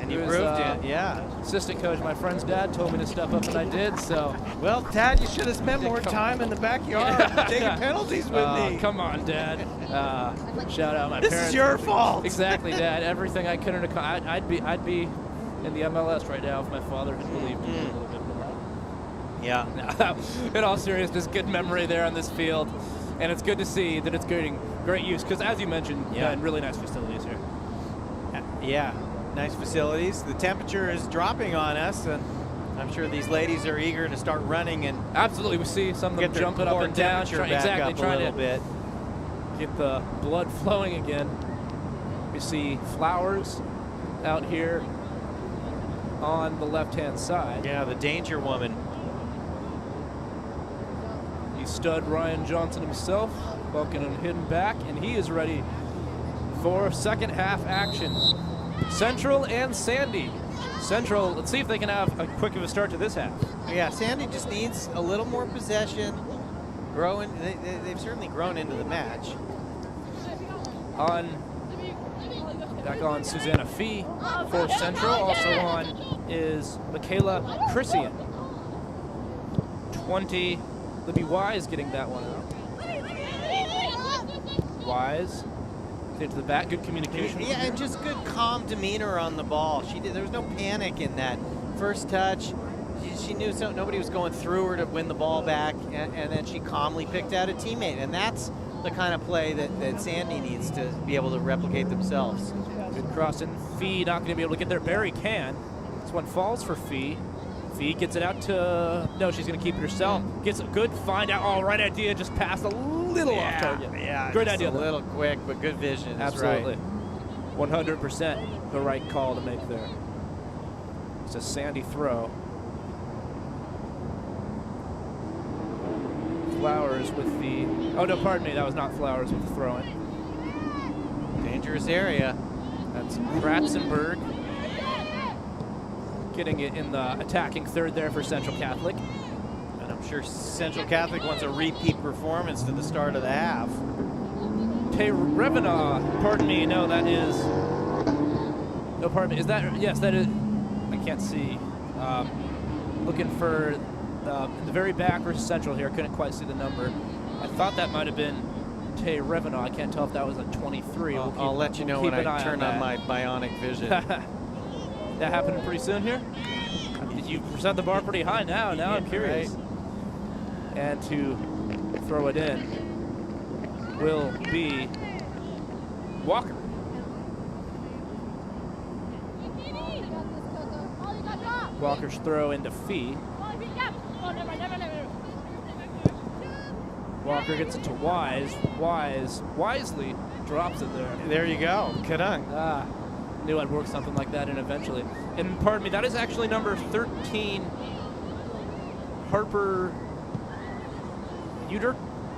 you proved it. Yeah. Assistant coach, my friend's dad, told me to step up, and I did. So. Well, Dad, you should have spent more time in the backyard taking penalties with me. Come on, Dad. Shout out my This parents. is your fault. Exactly, Dad. Everything I couldn't accomplish. I'd be in the MLS right now if my father had believed in me a little bit more. Yeah. In all seriousness, good memory there on this field, and it's good to see that it's getting great use because, as you mentioned, really nice facilities here. Yeah, nice facilities. The temperature is dropping on us, and I'm sure these ladies are eager to start running and absolutely. We see some of them jumping up and down, trying to get the blood flowing again. We see Flowers out here on the left-hand side. Yeah, the danger woman. The stud Ryan Johnson himself, bucking and hidden back, and he is ready for second half action. Central and Sandy. Central, let's see if they can have a quick of a start to this half. Yeah, Sandy just needs a little more possession. They've certainly grown into the match. Back on Susanna Fee for Central. Also on is Michaela Christian. 20, Libby Wise getting that one out. Wise, get to the back, good communication. Yeah, and just good calm demeanor on the ball. There was no panic in that first touch. She knew nobody was going through her to win the ball back, and then she calmly picked out a teammate. And that's the kind of play that Sandy needs to be able to replicate themselves. Good crossing. Fee not going to be able to get there. Barry can. This one falls for Fee. Fee gets it out to, no, she's going to keep it herself. Gets a good find out. Oh, right idea, just passed a little off target. Yeah, great idea. A little quick, but good vision. Absolutely. 100% the right call to make there. It's a Sandy throw. Flowers with the, oh no, pardon me, that was not Flowers with the throw-in. Dangerous area. That's Ratzenberg getting it in the attacking third there for Central Catholic. And I'm sure Central Catholic wants a repeat performance to the start of the half. Revena, pardon me, no, that is, no, pardon me, is that, yes, that is, I can't see. Looking for in the very back versus Central here, couldn't quite see the number. I thought that might have been Tay Revena. I can't tell if that was a 23. I'll let you know when I turn on my bionic vision. That happening pretty soon here? You set the bar pretty high now. Now I'm curious. Right. And to throw it in will be Walker. Walker's throw into Fee. Walker gets it to Wise. Wise wisely drops it there. There you go. Kadung. Knew I'd work something like that in eventually. And pardon me, that is actually number 13, Harper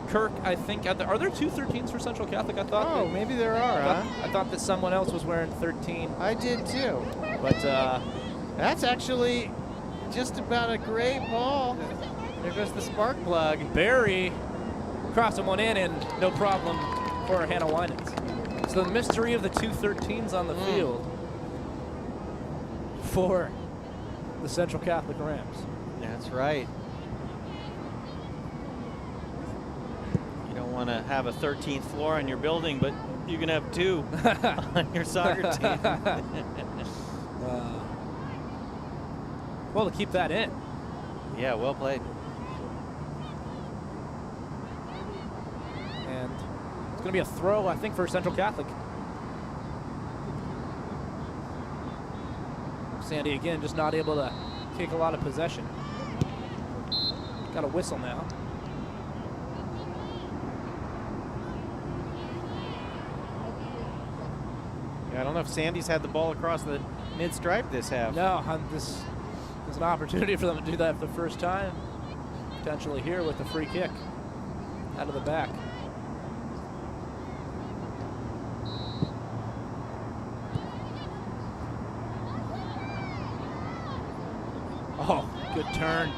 Kirk, I think. Are there 2 13s for Central Catholic? I thought. Oh, maybe there are, I thought that someone else was wearing 13. I did too. But that's actually just about a great ball. There goes the spark plug. Barry crossing one in, and no problem for Hannah Winans. the mystery of the 213s on the field for the Central Catholic Rams. That's right. You don't want to have a 13th floor on your building, but you can have 2 on your soccer team. Well, to keep that in. Yeah, well played. And it's going to be a throw, I think, for Central Catholic. Sandy, again, just not able to take a lot of possession. Got a whistle now. Yeah, I don't know if Sandy's had the ball across the mid-stripe this half. No, this is an opportunity for them to do that for the first time. Potentially here with the free kick out of the back. Oh, good turn.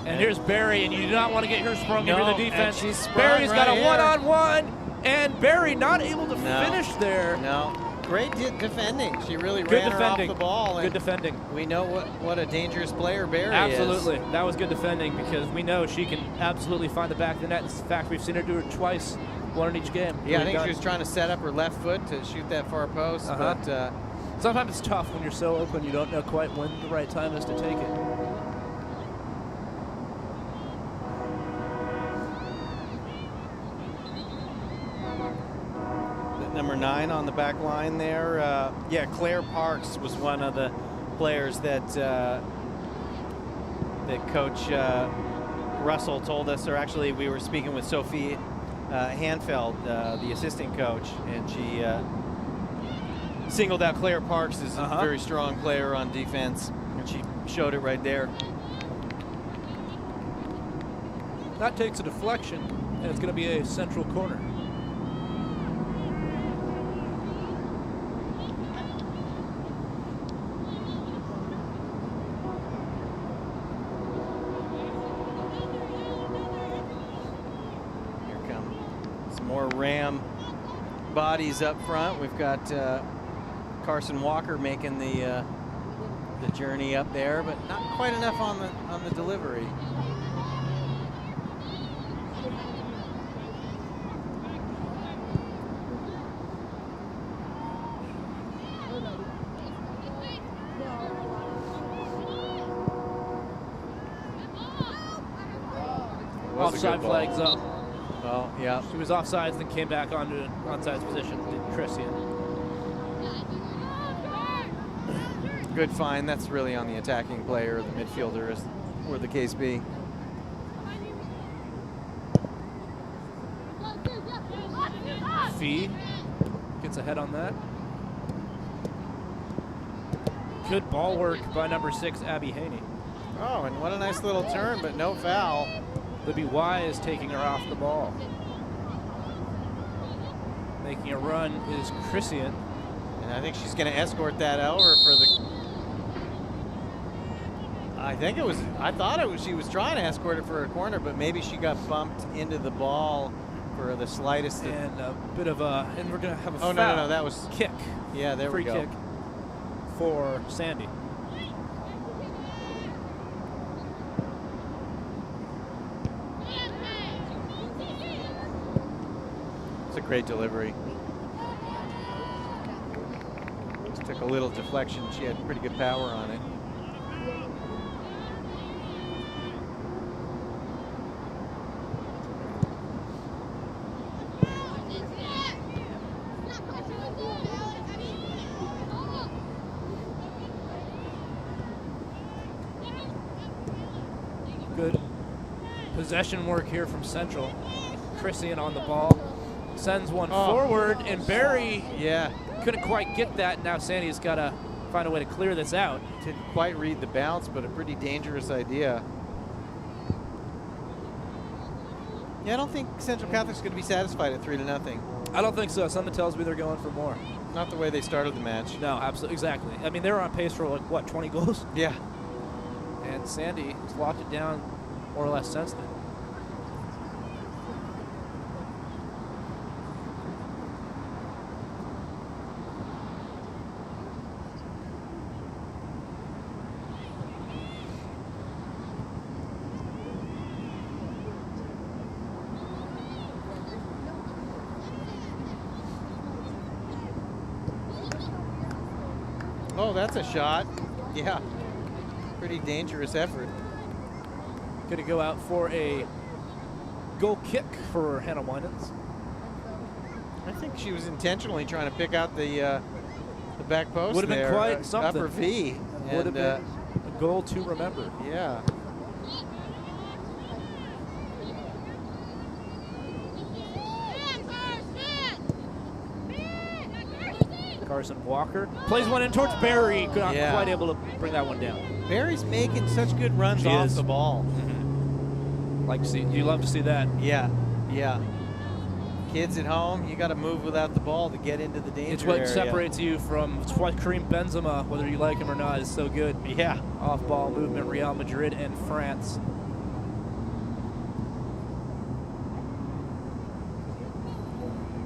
And here's Barry, and you do not want to get her sprung into the defense. Barry's got a one-on-one, and Barry not able to finish there. No. Great defending. She really ran her off the ball. Good defending. We know what a dangerous player Barry is. Absolutely. That was good defending because we know she can absolutely find the back of the net. In fact, we've seen her do it twice, one in each game. Yeah, I think she was trying to set up her left foot to shoot that far post. But sometimes it's tough when you're so open. You don't know quite when the right time is to take it. Number 9 on the back line there. Yeah, Claire Parks was one of the players that that Coach Russell told us, or actually we were speaking with Sophie Hanfeld, the assistant coach, and she singled out Claire Parks as a very strong player on defense, and she showed it right there. That takes a deflection, and it's going to be a central corner. More Ram bodies up front. We've got Carson Walker making the journey up there, but not quite enough on the delivery. Offside flags up. Oh, yeah. She was offsides, then came back onto onside position. Christian. Good find. That's really on the attacking player, the midfielder, as where the case be. Fee gets ahead on that. Good ball work by number 6, Abby Haney. Oh, and what a nice little turn, but no foul. Libby Wise taking her off the ball. Making a run is Christian. And I think she's going to escort that over for the... I thought she was trying to escort it for a corner, but maybe she got bumped into the ball for the slightest. And a bit of a... And we're going to have a foul. Oh, no, that was... Kick. Yeah, there we go. Free kick for Sandy. It's a great delivery. Just took a little deflection. She had pretty good power on it. Good possession work here from Central. Christian on the ball. Sends one forward, and Barry couldn't quite get that. Now Sandy's got to find a way to clear this out. Didn't quite read the bounce, but a pretty dangerous idea. Yeah, I don't think Central Catholic's going to be satisfied at 3-0. I don't think so. Something tells me they're going for more. Not the way they started the match. No, absolutely, exactly. I mean, they were on pace for, like, what, 20 goals? Yeah. And Sandy has locked it down more or less since then. Oh, that's a shot. Yeah. Pretty dangerous effort. Going to go out for a goal kick for Hannah Winans. I think she was intentionally trying to pick out the back post. Would have been there, quite something. Upper V. Would have been a goal to remember. Yeah. Carson Walker plays one in towards Barry. Not quite able to bring that one down. Barry's making such good runs off the ball. Like, you love to see that. Yeah, yeah. Kids at home, you got to move without the ball to get into the danger It's what area. separates you from. It's why Karim Benzema, whether you like him or not, is so good. Yeah. Off-ball movement, Real Madrid and France.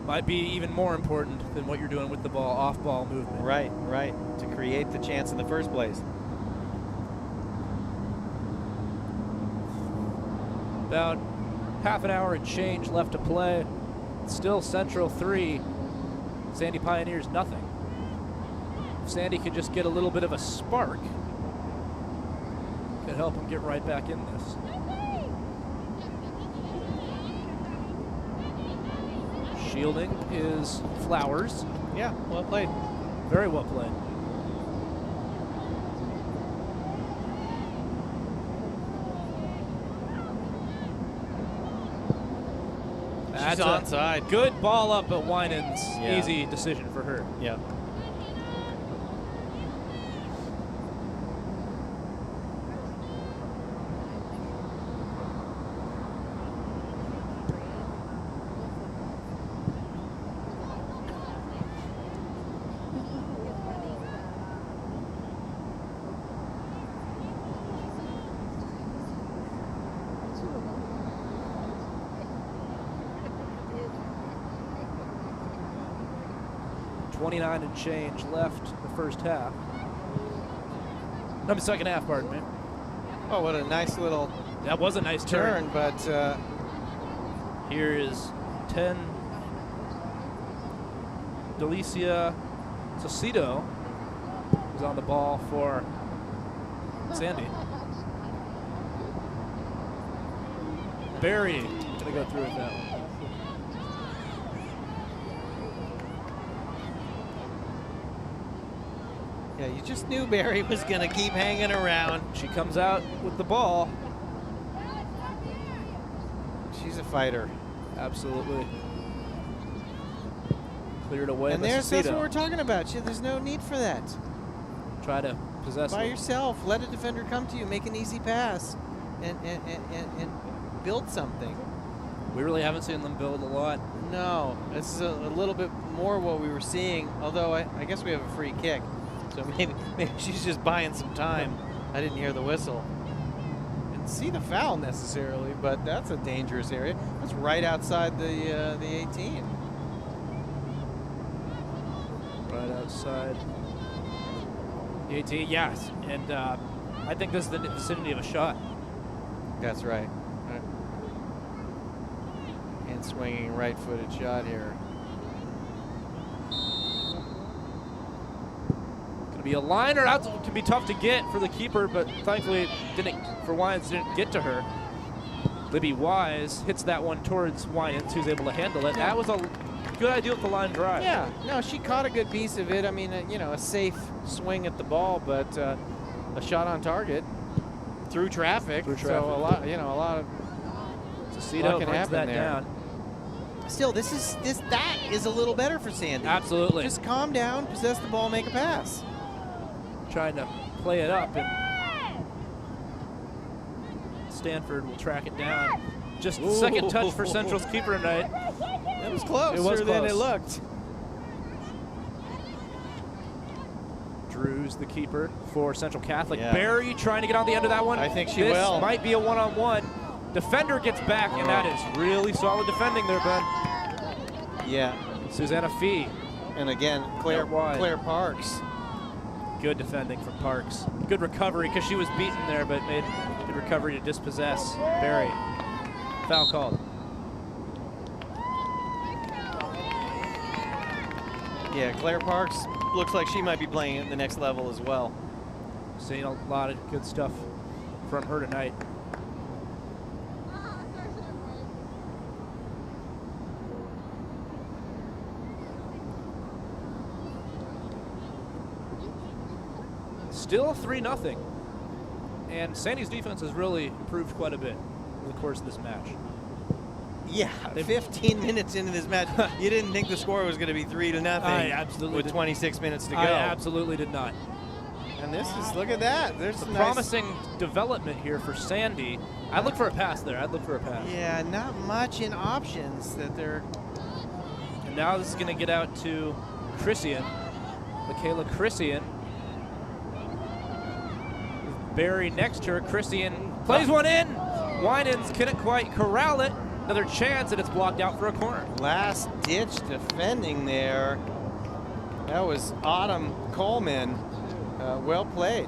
Might be even more important than what you're doing with the ball, off-ball movement. Right, right. To create the chance in the first place. About half an hour and change left to play. Still Central 3, Sandy Pioneers nothing. If Sandy could just get a little bit of a spark, could help them get right back in this. Shielding is Flowers. Yeah, well played. Very well played. She's onside. Good ball up at Winans. Yeah. Easy decision for her. Yeah. .29 and change left the first half. No, the second half, pardon me. Oh, what a nice little That was a nice turn, but here is 10. Delicia Sosido is on the ball for Sandy. Barry gonna go through with that one. yeah, you just knew Barry was going to keep hanging around. She comes out with the ball. She's a fighter. Absolutely. Cleared away And by that's Sosido. what we're talking about. There's no need for that. Try to possess By it. yourself, let a defender come to you, make an easy pass, and build something. We really haven't seen them build a lot. No, this is a little bit more what we were seeing, although I guess we have a free kick. So maybe she's just buying some time. I didn't hear the whistle. Didn't see the foul necessarily, but that's a dangerous area. That's right outside the 18. Right outside the 18, yes. And I think this is the vicinity of a shot. That's right. And swinging right-footed shot here. Gonna be a liner. That can be tough to get for the keeper, but thankfully Winans didn't get to her. Libby Wise hits that one towards Winans, who's able to handle it. That was a good idea with the line drive. Yeah, no, she caught a good piece of it. I mean, a safe swing at the ball, but a shot on target through traffic. So a lot of Sosido can brings happen that there. down. Still, that is a little better for Sandy. Absolutely. Just calm down, possess the ball, make a pass. Trying to play it up, and Stanford will track it down. Just the second touch for Central's keeper tonight. It was closer than it looked. Drew's the keeper for Central Catholic. Yeah. Barry trying to get on the end of that one. I think she this will. Might be a one-on-one. Defender gets back, and that is really solid defending there, Ben. Yeah. Susanna Fee. And again, Claire Parks. Good defending from Parks. Good recovery because she was beaten there, but made good recovery to dispossess Barry. Foul called. Yeah, Claire Parks looks like she might be playing at the next level as well. Seeing a lot of good stuff from her tonight. Still 3-0. And Sandy's defense has really improved quite a bit over the course of this match. Yeah, 15 minutes into this match, you didn't think the score was going to be 3-0. I absolutely with did. 26 minutes to go. I absolutely did not. And this is, look at that. There's a nice promising development here for Sandy. I'd look for a pass there. I'd look for a pass. Yeah, not much in options that they're. And now this is going to get out to Christian. Michaela Christian. Barry next to her. Christian plays one in. Winans couldn't quite corral it. Another chance, and it's blocked out for a corner. Last ditch defending there. That was Autumn Coleman. Well played.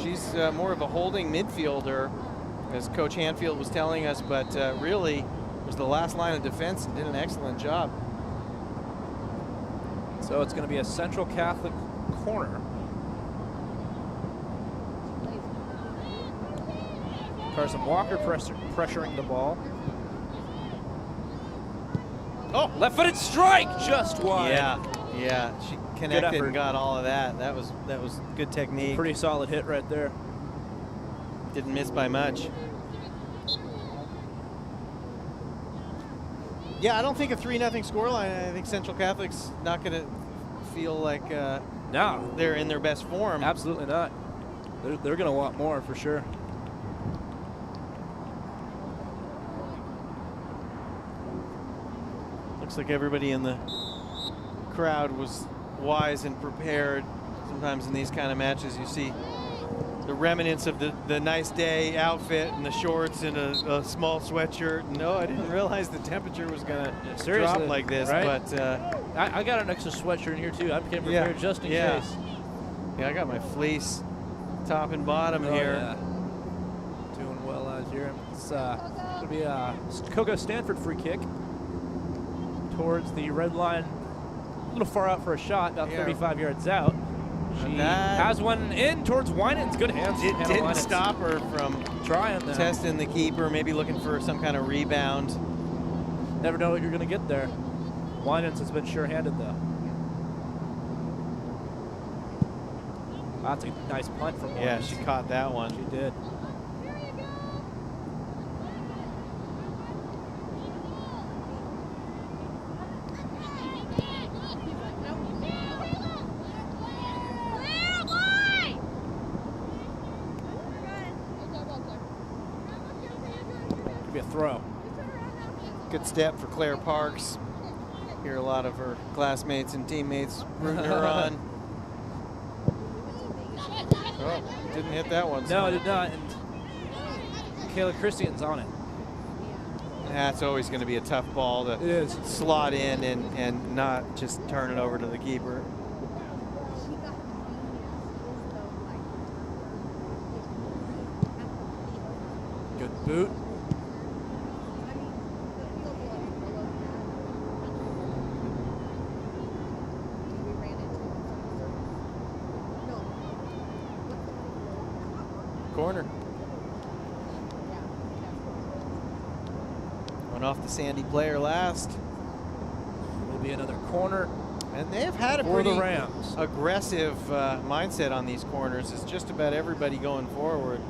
She's more of a holding midfielder, as Coach Hanfield was telling us, but really was the last line of defense and did an excellent job. So it's going to be a Central Catholic corner. Carson Walker pressuring the ball. Oh, left-footed strike, just wide. Yeah, she connected and got all of that. That was good technique. Pretty solid hit right there. Didn't miss by much. Yeah, I don't think a 3-0 scoreline. I think Central Catholic's not going to feel like no, they're in their best form. Absolutely not. They're going to want more for sure. Looks like everybody in the crowd was wise and prepared. Sometimes in these kind of matches you see the remnants of the nice day outfit and the shorts and a small sweatshirt. No, I didn't realize the temperature was going to drop like this. Right? But I got an extra sweatshirt in here too. I became prepared just in case. Yeah, I got my fleece top and bottom here. Yeah. Doing well out here. It's going to be a Cocoa Stanford free kick towards the red line, a little far out for a shot, about 35 yards out. She has one in towards Winans. Good hands. It didn't stop her from trying testing the keeper, maybe looking for some kind of rebound. Never know what you're going to get there. Winans has been sure-handed, though. That's a nice punt from Winans. Yeah, she caught that one. She did. Be a throw. Good step for Claire Parks. Hear a lot of her classmates and teammates rooting her on. Oh, didn't hit that one. No, it did not. And Kayla Christian's on it. That's always going to be a tough ball to slot in and not just turn it over to the keeper. Good boot. Corner. Went off the Sandy player last. Will be another corner. And they've had a pretty aggressive mindset on these corners. It's just about everybody going forward.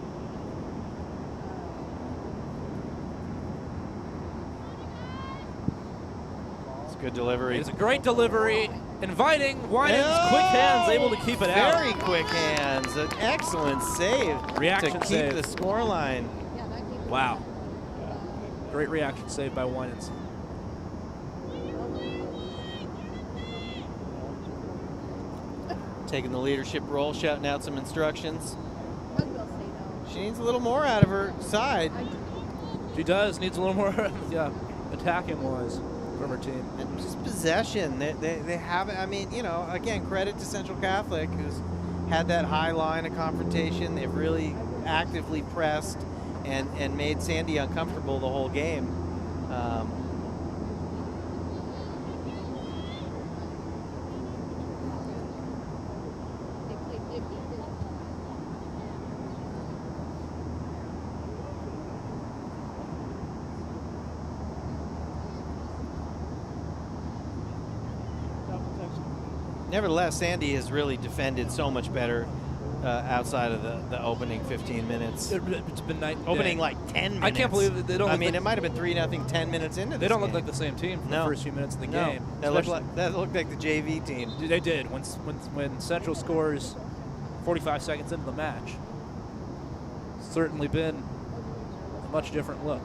It's a good delivery. It's a great delivery. Inviting Winans, quick hands, able to keep it out. Very quick hands. An excellent save Reaction to keep save. the score line. Wow. Great reaction save by Winans. Taking the leadership role, shouting out some instructions. She needs a little more out of her side. She does. Needs a little more attacking wise from her team. And just possession. They have it. I mean, you know, again, credit to Central Catholic, who's had that high line of confrontation. They've really actively pressed and made Sandy uncomfortable the whole game. Nevertheless, Sandy has really defended so much better outside of the opening 15 minutes. It's been night. Opening like 10 minutes. I can't believe that they don't. I look mean, like, it might have been 3-0 10 minutes into this they don't game. look like the same team for the first few minutes of the No. game. That looked like the JV team. They did when Central scores 45 seconds into the match. Certainly been a much different look.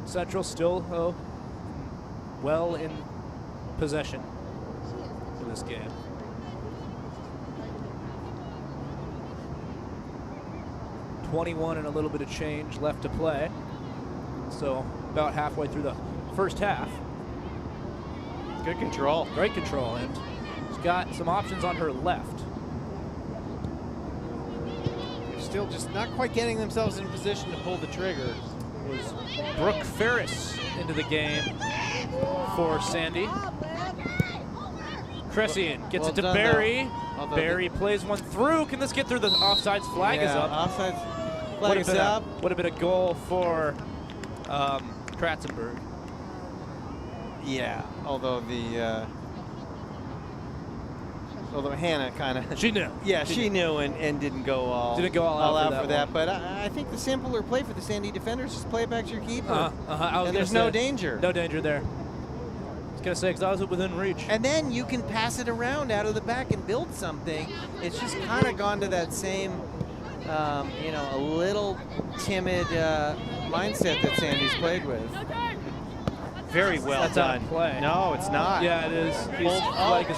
Central still, though, well in possession for this game. .21 and a little bit of change left to play. So about halfway through the first half. Good control. Great control, and she's got some options on her left. They're still just not quite getting themselves in position to pull the trigger. Was Brooke Ferris into the game for Sandy. Cressian gets it to done, Barry. Although Barry plays one through. Can this get through? The offsides flag is up. Offsides flag is up. Would have been a goal for Kratzenberg. Yeah, although Hannah kind of She knew. Yeah, she knew and didn't go all out for that. But I think the simpler play for the Sandy defenders is play it back to your keeper. And there's no danger. No danger there. I was gonna say because I was within reach. And then you can pass it around out of the back and build something. It's just kind of gone to that same, a little timid mindset that Sandy's played with. Very well That's done. out of play. No, it's not. Yeah, it is.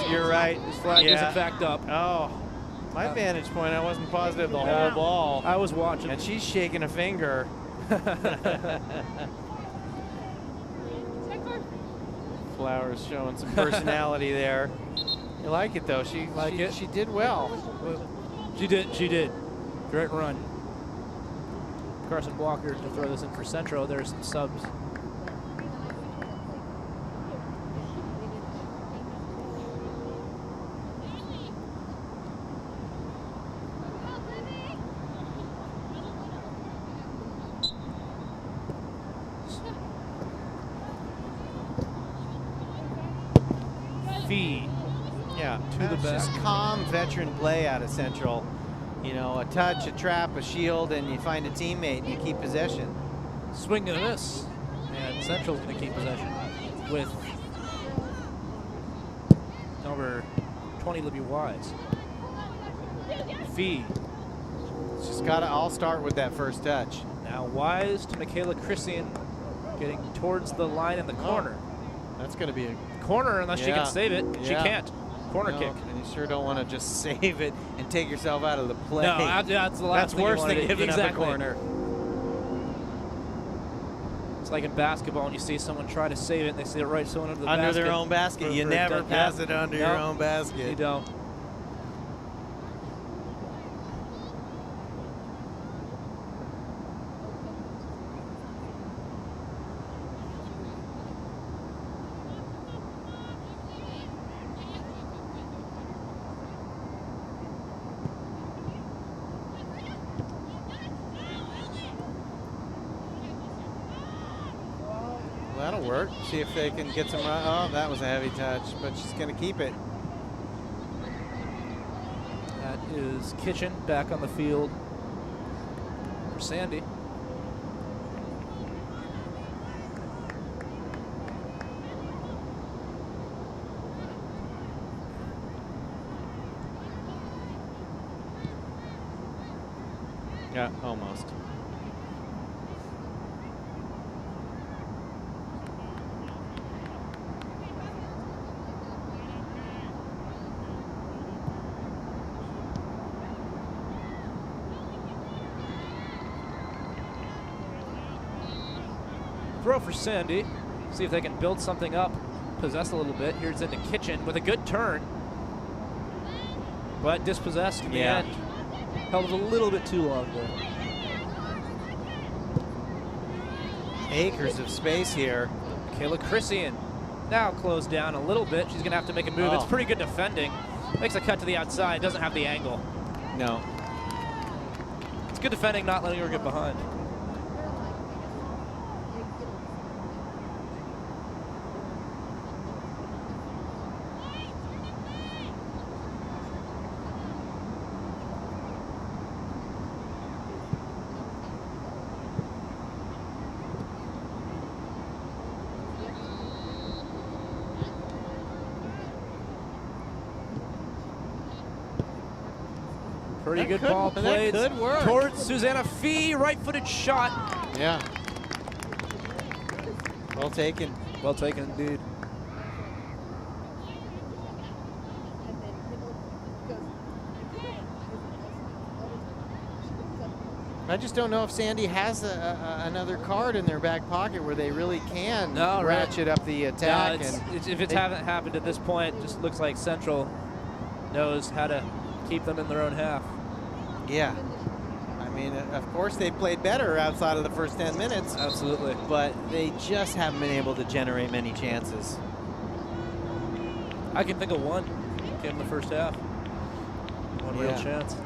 You're right. His flag is in fact up. Oh, my vantage point, I wasn't positive the whole ball. I was watching. And she's shaking a finger. Flowers showing some personality there. You like it though. She did well. She did. Great run. Carson Walker to throw this in for Centro. There's some subs. Yeah, to the back. Just calm veteran play out of Central. A touch, a trap, a shield, and you find a teammate and you keep possession. Swing and a miss. And Central's going to keep possession with number 20, Libby Wise. Fee. It's just got to all start with that first touch. Now Wise to Michaela Christian, getting towards the line in the corner. That's going to be a corner unless she can save it. She can't. Corner kick. And you sure don't want to just save it and take yourself out of the play. No, that's the last That's worse than giving up a corner. It's like in basketball when you see someone try to save it and they see it right someone under the basket. Under their own basket. You never pass it under your own basket. You don't. That'll work. See if they can get some. Oh, that was a heavy touch, but she's going to keep it. That is Kitchen back on the field for Sandy. Yeah, almost. Throw for Sandy. See if they can build something up, possess a little bit. Here's into Kitchen with a good turn. But dispossessed in the end. Held it a little bit too long there. Acres of space here. Kayla Christian now closed down a little bit. She's going to have to make a move. It's pretty good defending. Makes a cut to the outside. Doesn't have the angle. No. It's good defending, not letting her get behind. Pretty That good could- ball that played could work. towards Susanna Fee. Right-footed shot. Yeah. Well taken. Well taken indeed. I just don't know if Sandy has another card in their back pocket where they really can ratchet up the attack. If it hasn't happened at this point, just looks like Central knows how to keep them in their own half. Yeah. I mean, of course they played better outside of the first 10 minutes. Absolutely. But they just haven't been able to generate many chances. I can think of one. Came in the first half. One real chance.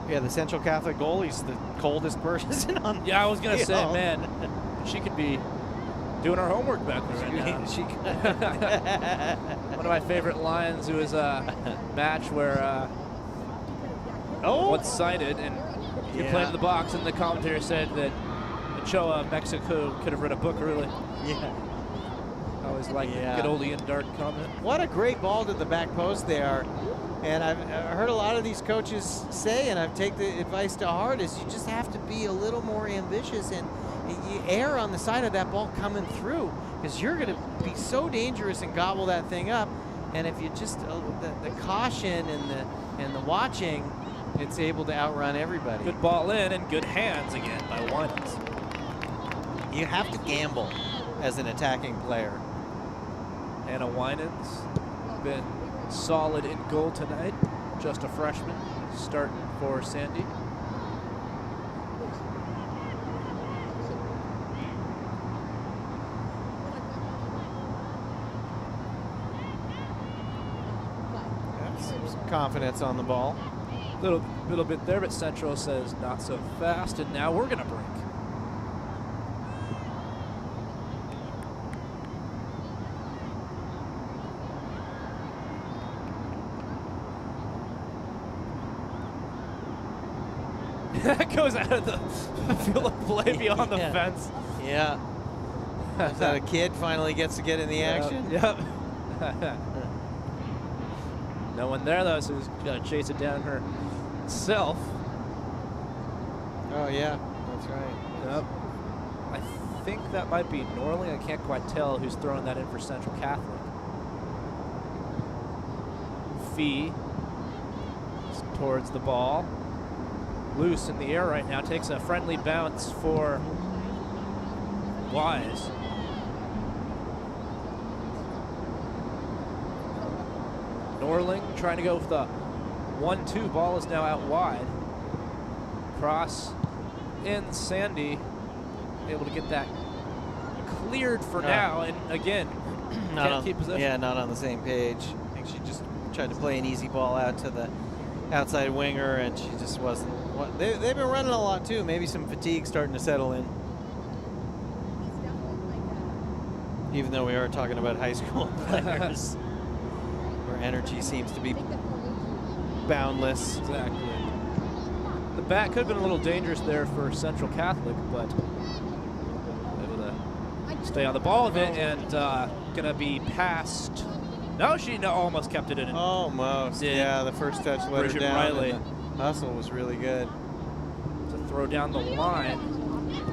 Yeah, the Central Catholic goalie's the coldest person on. Yeah, I was gonna say, field. man, she could be doing her homework back there right now. She One of my favorite lines was a match where one-sided, and you played in the box, and the commentator said that Ochoa, Mexico, could have read a book early. Yeah. I always like good old Ian Dart comment. What a great ball to the back post there. And I've heard a lot of these coaches say, and I've taken the advice to heart, is you just have to be a little more ambitious and you err on the side of that ball coming through, because you're going to be so dangerous and gobble that thing up. And if you just the caution and the watching, it's able to outrun everybody. Good ball in and good hands again by Winans. You have to gamble as an attacking player. Anna Winans been solid in goal tonight. Just a freshman starting for Sandy. Some confidence on the ball. Little bit there, but Central says not so fast, and now we're gonna break. That goes out of the field of play beyond the fence. Yeah. Is that a kid finally gets to get in the action? Yep. No one there though, so he's got to chase it down herself. Oh yeah, that's right. Yep. I think that might be Norling. I can't quite tell who's throwing that in for Central Catholic. Fee towards the ball. Loose in the air right now. Takes a friendly bounce for Wise. Norling trying to go with the 1-2. Ball is now out wide. Cross in. Sandy able to get that cleared for now, and again can't keep possession. Yeah, not on the same page. I think she just tried to play an easy ball out to the outside winger, and she just wasn't. They've been running a lot too. Maybe some fatigue starting to settle in. Even though we are talking about high school players, where energy seems to be boundless. Exactly. The bat could have been a little dangerous there for Central Catholic, but able to stay on the ball with it, and gonna be passed. No, she almost kept it in. Almost. Yeah, the first touch let her down. Riley. The hustle was really good. To throw down the line.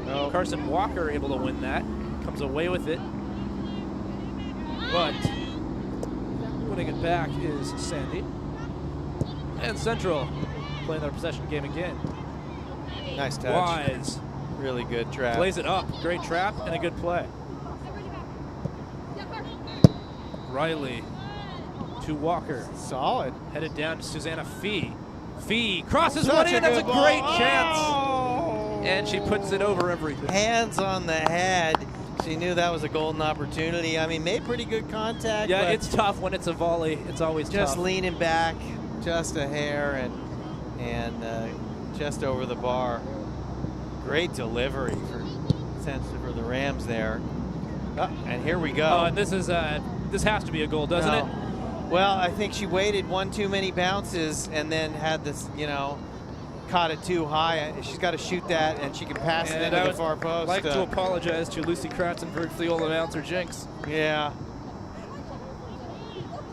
Oh. Carson Walker able to win that. Comes away with it. But winning it back is Sandy. And Central playing their possession game again. Nice touch. Wise. Really good trap. Plays it up. Great trap and a good play. Riley to Walker. Solid. Headed down to Susanna Fee. Fee crosses Such one a in. That's a good ball. great chance. Oh. And she puts it over everything. Hands on the head. She knew that was a golden opportunity. I mean, made pretty good contact. Yeah, but it's tough when it's a volley. It's always just tough. leaning back, just a hair, and just over the bar. Great delivery for the Rams there. Oh, and here we go. Oh, and this has to be a goal, doesn't it? Well, I think she waited one too many bounces and then had this, caught it too high. She's got to shoot that, and she can pass it And into I the would far post. like to apologize to Lucy Kratzenberg for the old announcer jinx. Yeah.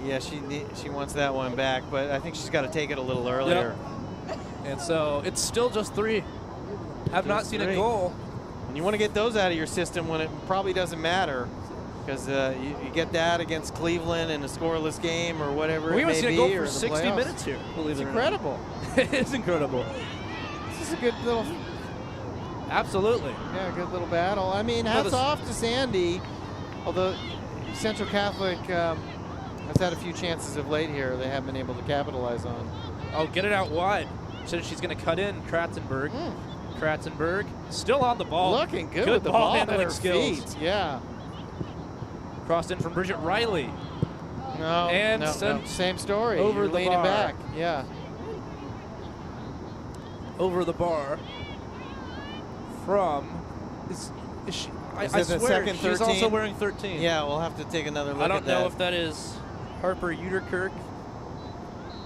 Yeah, she wants that one back, but I think she's got to take it a little earlier. Yep. And so it's still just 3. Have not seen a goal. And you want to get those out of your system when it probably doesn't matter, because you get that against Cleveland in a scoreless game or whatever We it may haven't seen be. a goal or for the 60 playoffs. minutes here. It's incredible. It is incredible. This is a good little, Absolutely. yeah, good little battle. I mean, hats off to Sandy, although Central Catholic has had a few chances of late here they haven't been able to capitalize on. Oh, get it out wide. Said she's going to cut in Kratzenberg. Kratzenberg still on the ball. Looking good with the ball handling at her skills. feet. Yeah. Crossed in from Bridget Riley. No, And no, same story. over You're the leaning bar. back. Yeah. Over the bar from. Is she? I Is it the swear second she's 13? also wearing 13. Yeah, we'll have to take another look I at don't that. know if that is Harper Uterkirk,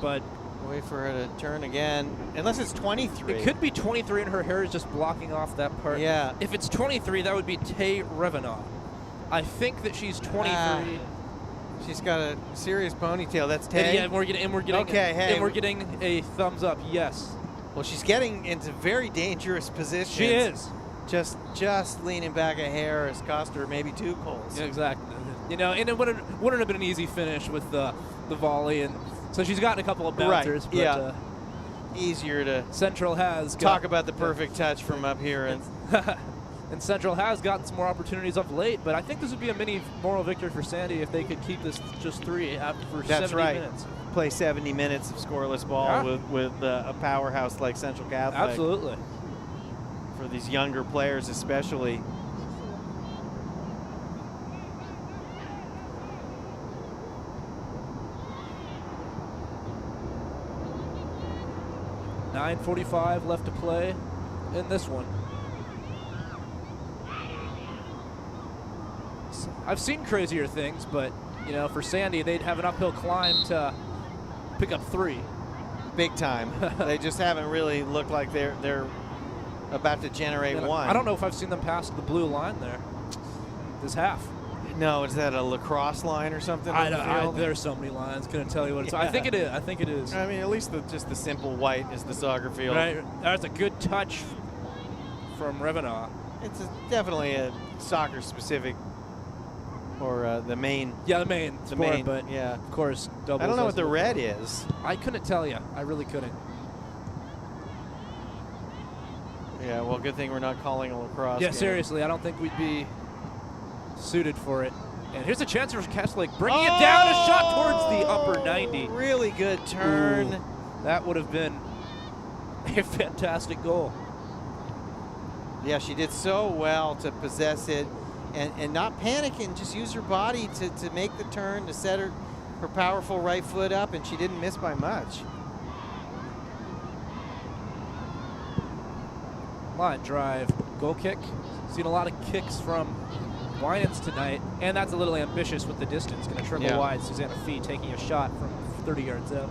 but Wait for her to turn again. Unless it's 23. it could be 23 and her hair is just blocking off that part. Yeah. If it's 23, that would be Tay Revenaugh. I think that she's 23. She's got a serious ponytail. That's And 10. yeah, and we're getting Okay, hey. and we're getting a thumbs up. Yes. Well, she's getting into very dangerous positions. She is. Just leaning back a hair has cost her maybe 2 goals. Yeah, exactly. And it wouldn't have been an easy finish with the volley, and so she's gotten a couple of bouncers. Right. But, Yeah. Easier to Central has talk about the perfect touch from up here. And and Central has gotten some more opportunities of late, but I think this would be a mini moral victory for Sandy if they could keep this just 3 after for That's 70 right. minutes. Play 70 minutes of scoreless ball Yeah. with a powerhouse like Central Catholic. Absolutely. For these younger players especially. .9:45 left to play in this one. I've seen crazier things, but for Sandy, they'd have an uphill climb to pick up 3. Big time. They just haven't really looked like they're about to generate And one. I don't know if I've seen them pass the blue line there this half. No, is that a lacrosse line or something? on the field? There's so many lines. Couldn't tell you what it's. Yeah. I think it is. I think it is. I mean, at least just the simple white is the soccer field. Right. That's a good touch from Revenaugh. It's definitely a soccer specific, or the main. Yeah, the main The sport, main, but yeah. of course, doubles. I don't know what as the well. red is. I couldn't tell you. I really couldn't. Yeah, well, good thing we're not calling a lacrosse Yeah, game. seriously, I don't think we'd be suited for it. And here's a chance for Catholic bringing it down, a shot towards the upper 90. Really good turn. Ooh, that would have been a fantastic goal. Yeah, she did so well to possess it and not panic and just use her body to make the turn, to set her powerful right foot up, and she didn't miss by much. Line drive, goal kick. Seen a lot of kicks from Winans tonight, and that's a little ambitious with the distance. Going to triple wide. Susanna Fee taking a shot from 30 yards out.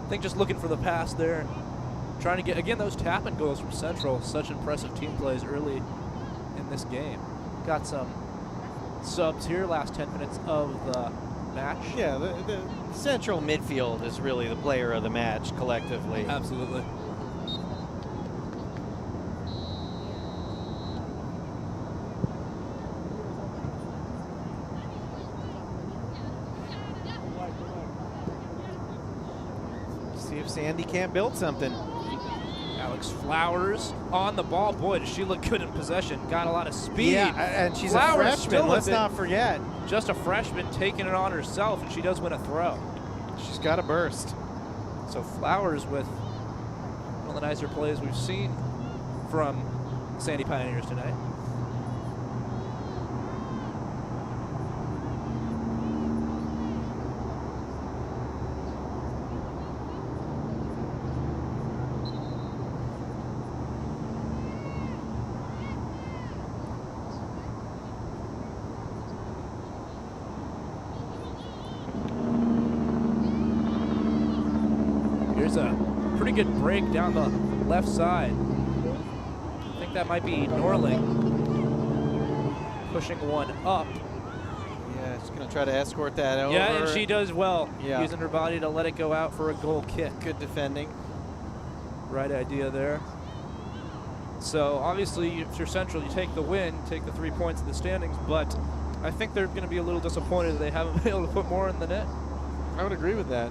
I think just looking for the pass there. Trying to get, again, those tap-in goals from Central. Such impressive team plays early in this game. Got some subs here, last 10 minutes of the match. Yeah, the central midfield is really the player of the match collectively. Absolutely. See if Sandy can't build something. Alex Flowers on the ball. Boy, does she look good in possession. Got a lot of speed. Yeah, and she's Flowers a still freshman. with Let's it. not forget. Just a freshman taking it on herself, and she does win a throw. She's got a burst. So Flowers with one of the nicer plays we've seen from Sandy Pioneers tonight. there's a pretty good break down the left side. I think that might be Norling pushing one up. Yeah, she's going to try to escort that over. Yeah, and she does well, Yeah. using her body to let it go out for a goal kick. Good defending. Right idea there. So obviously, if you're Central, you take the win, take the 3 points in the standings, but I think they're going to be a little disappointed that they haven't been able to put more in the net. I would agree with that.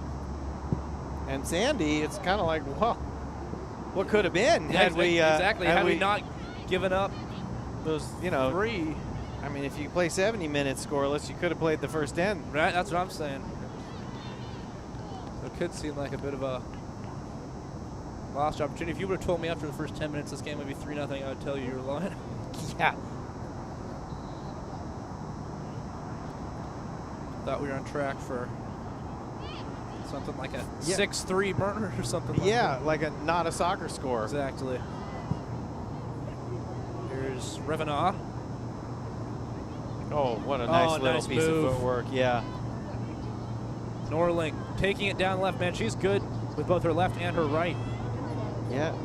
And Sandy, it's kind of like, well, what could have been had we exactly had we not given up those, you know, 3. I mean, if you play 70 minutes scoreless, you could have played the first 10. Right, that's what I'm saying. It could seem like a bit of a lost opportunity. If you would have told me after the first 10 minutes this game would be 3-0, I would tell you you were lying. Yeah. Thought we were on track for something like a Yeah. 6-3 burner or something like that. Yeah, like a not a soccer score. Exactly. Here's Revenant. Oh, what a nice little nice piece move. of footwork. Yeah. Norling taking it down left. Man, she's good with both her left and her right. Yeah.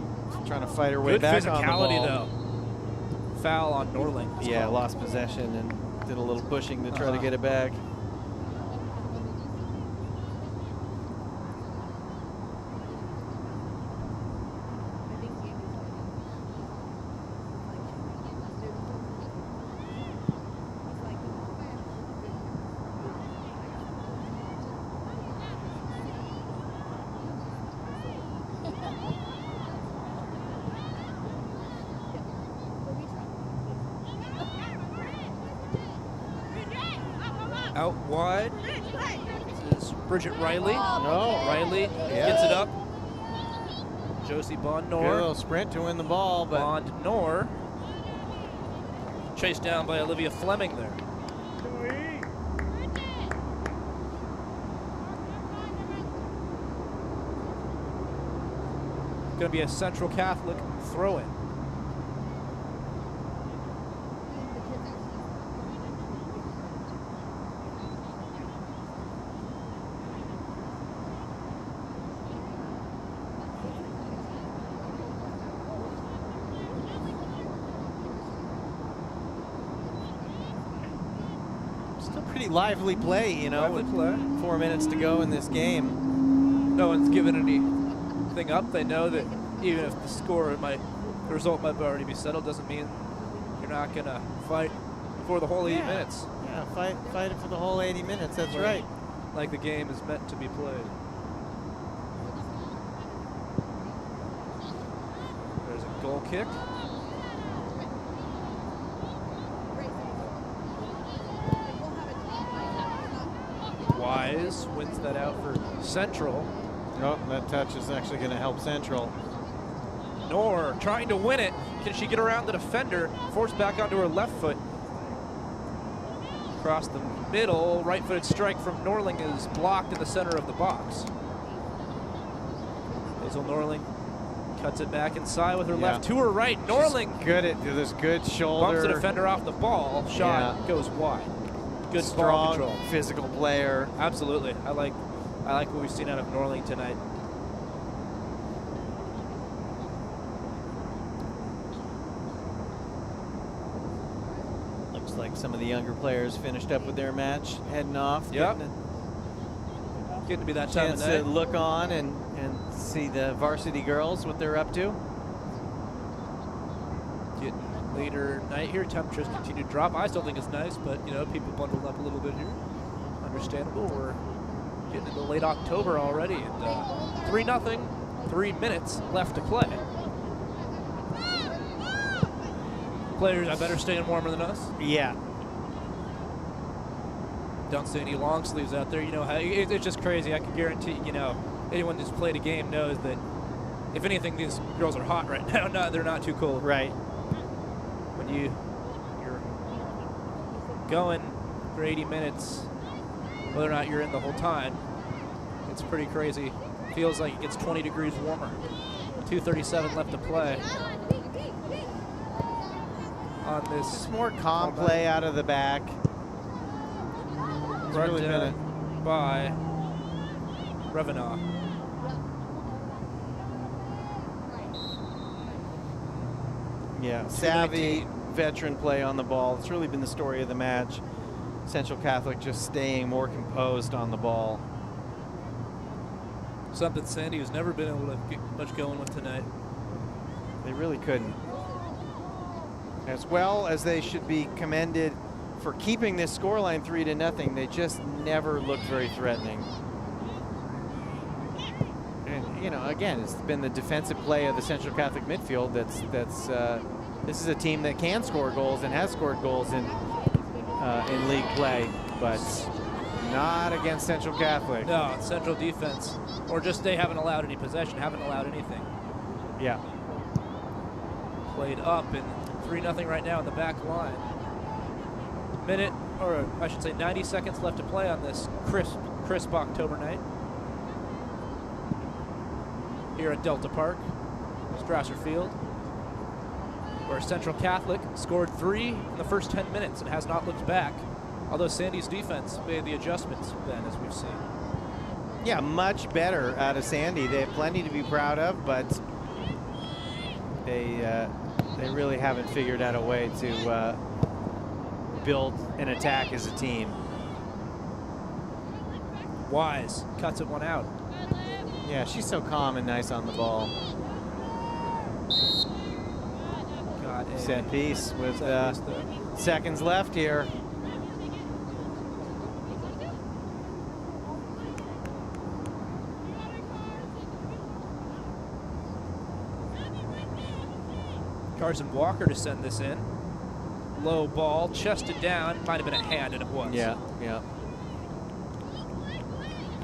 Trying to fight her way Good back on the ball. physicality, though. Foul on Norling. It's Yeah, called. lost possession and did a little pushing to try to get it back. Out wide. This is Bridget Riley. No. Riley gets it up. Josie Bond Good Nor. little sprint to win the ball, but Bond Nor. Chased down by Olivia Fleming there. Going to be a Central Catholic throw-in. still pretty lively play, you know. Lively play. 4 minutes to go in this game. No one's given anything up. They know that even if the result might already be settled, doesn't mean you're not going to fight for the whole 80 minutes. Yeah, fight it for the whole 80 minutes. That's right. Like the game is meant to be played. There's a goal kick. Wise wins that out for Central. Oh, that touch is actually going to help Central. Nor trying to win it. Can she get around the defender? Forced back onto her left foot. Across the middle, right-footed strike from Norling is blocked in the center of the box. Hazel Norling cuts it back inside with her left to her right. Norling She's good at this good shoulder. bumps the defender off the ball. Shot goes wide. Good ball strong control. physical player. Absolutely. I like what we've seen out of Norling tonight. Looks like some of the younger players finished up with their match, heading off. Yep. Getting Getting to be that a time chance of night. to look on and see the varsity girls, what they're up to. Getting later night here. Temperatures continue to drop. I still think it's nice, but, you know, people bundled up a little bit here. Understandable. We're getting into late October already. And 3-0, 3 minutes left to play. Players, I better staying warmer than us. Yeah. Don't see any long sleeves out there. You know, it's just crazy. I can guarantee, you know, anyone who's played a game knows that if anything, these girls are hot right now. They're not too cold. Right. When you're going for 80 minutes, whether or not you're in the whole time, it's pretty crazy. Feels like it gets 20 degrees warmer. 2:37 left to play. On this, Just more calm play out of the back. It's run really been down by Revenant. Yeah, savvy veteran play on the ball. It's really been the story of the match. Central Catholic just staying more composed on the ball. Something Sandy has never been able to get much going with tonight. They really couldn't. As well as they should be commended for keeping this scoreline 3-0, they just never looked very threatening. And, you know, again, it's been the defensive play of the Central Catholic midfield this is a team that can score goals and has scored goals in league play, but not against Central Catholic. No, Central defense. Or just they haven't allowed any possession, haven't allowed anything. Yeah. Played up and 3-0 right now in the back line. Minute, or I should say 90 seconds left to play on this crisp October night. Here at Delta Park, Strasser Field, where Central Catholic scored 3 in the first 10 minutes and has not looked back. Although Sandy's defense made the adjustments then, as we've seen. Yeah, much better out of Sandy. They have plenty to be proud of, but they really haven't figured out a way to build an attack as a team. Wise cuts it one out. Yeah, she's so calm and nice on the ball. Set piece with seconds left here. Carson Walker to send this in. Low ball, chested down. Might have been a hand, and it was. Yeah, yeah.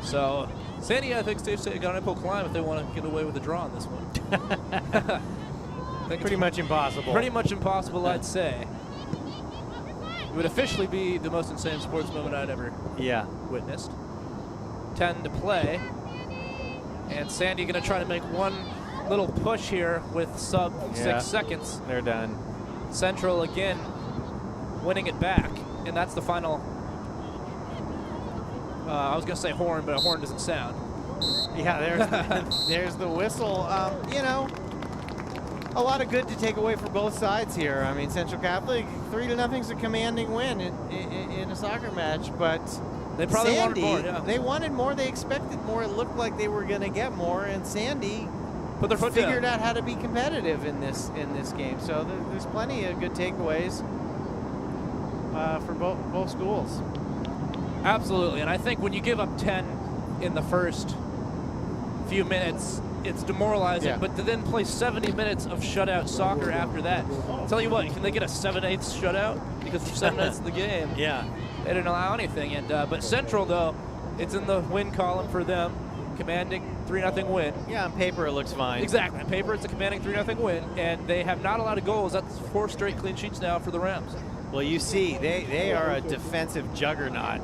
So Sandy, I think, safe to got an uphill climb if they want to get away with a draw on this one. Pretty much impossible. Pretty much impossible, I'd say. It would officially be the most insane sports moment I'd ever witnessed. 10 to play. And Sandy going to try to make one little push here with sub 6 seconds. They're done. Central again winning it back. And that's the final. I was going to say horn, but a horn doesn't sound. Yeah, there's the whistle. You know, a lot of good to take away for both sides here. I mean, Central Catholic 3-0 is a commanding win in a soccer match, but they probably Sandy, wanted more. Yeah. They wanted more. They expected more. It looked like they were going to get more, and Sandy put their foot figured down. out how to be competitive in this game. So there's plenty of good takeaways for both schools. Absolutely, and I think when you give up 10 in the first few minutes, it's demoralizing, Yeah. but to then play 70 minutes of shutout soccer after that, I'll tell you what, can they get a 7/8 shutout? Because for 7 minutes of the game, Yeah. they didn't allow anything. And but Central, though, it's in the win column for them, commanding 3-0 win. Yeah, on paper it looks fine. Exactly, on paper it's a commanding 3-0 win, and they have not allowed goals. That's 4 straight clean sheets now for the Rams. Well, you see, they are a defensive juggernaut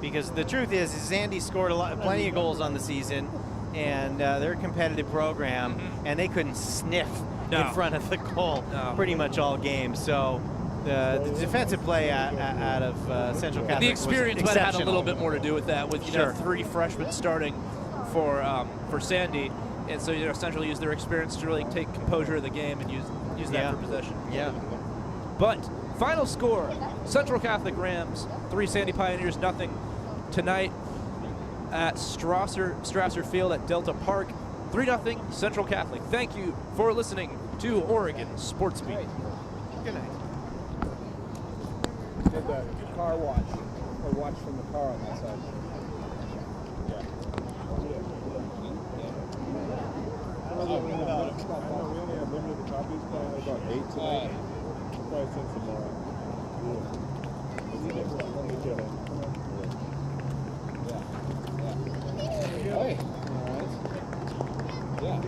because the truth is Sandy scored plenty of goals on the season, and they're a competitive program, and they couldn't sniff in front of the goal pretty much all game. So the defensive play out of Central Catholic the experience was might have had a exceptional. little bit more to do with that, with you know 3 freshmen starting for Sandy, and so Central used their experience to really take composure of the game and use that for possession. Yeah. But final score: Central Catholic Rams 3, Sandy Pioneers 0 tonight at Strasser Field at Delta Park. 3-0 Central Catholic. Thank you for listening to Oregon Sports Beat. Good night. Did the car watch, or watch from the car on that side. Yeah. I know we only have limited copies, probably about 8 tonight. Probably send some more. Let me get it. Yeah. Hey. All right. Yeah.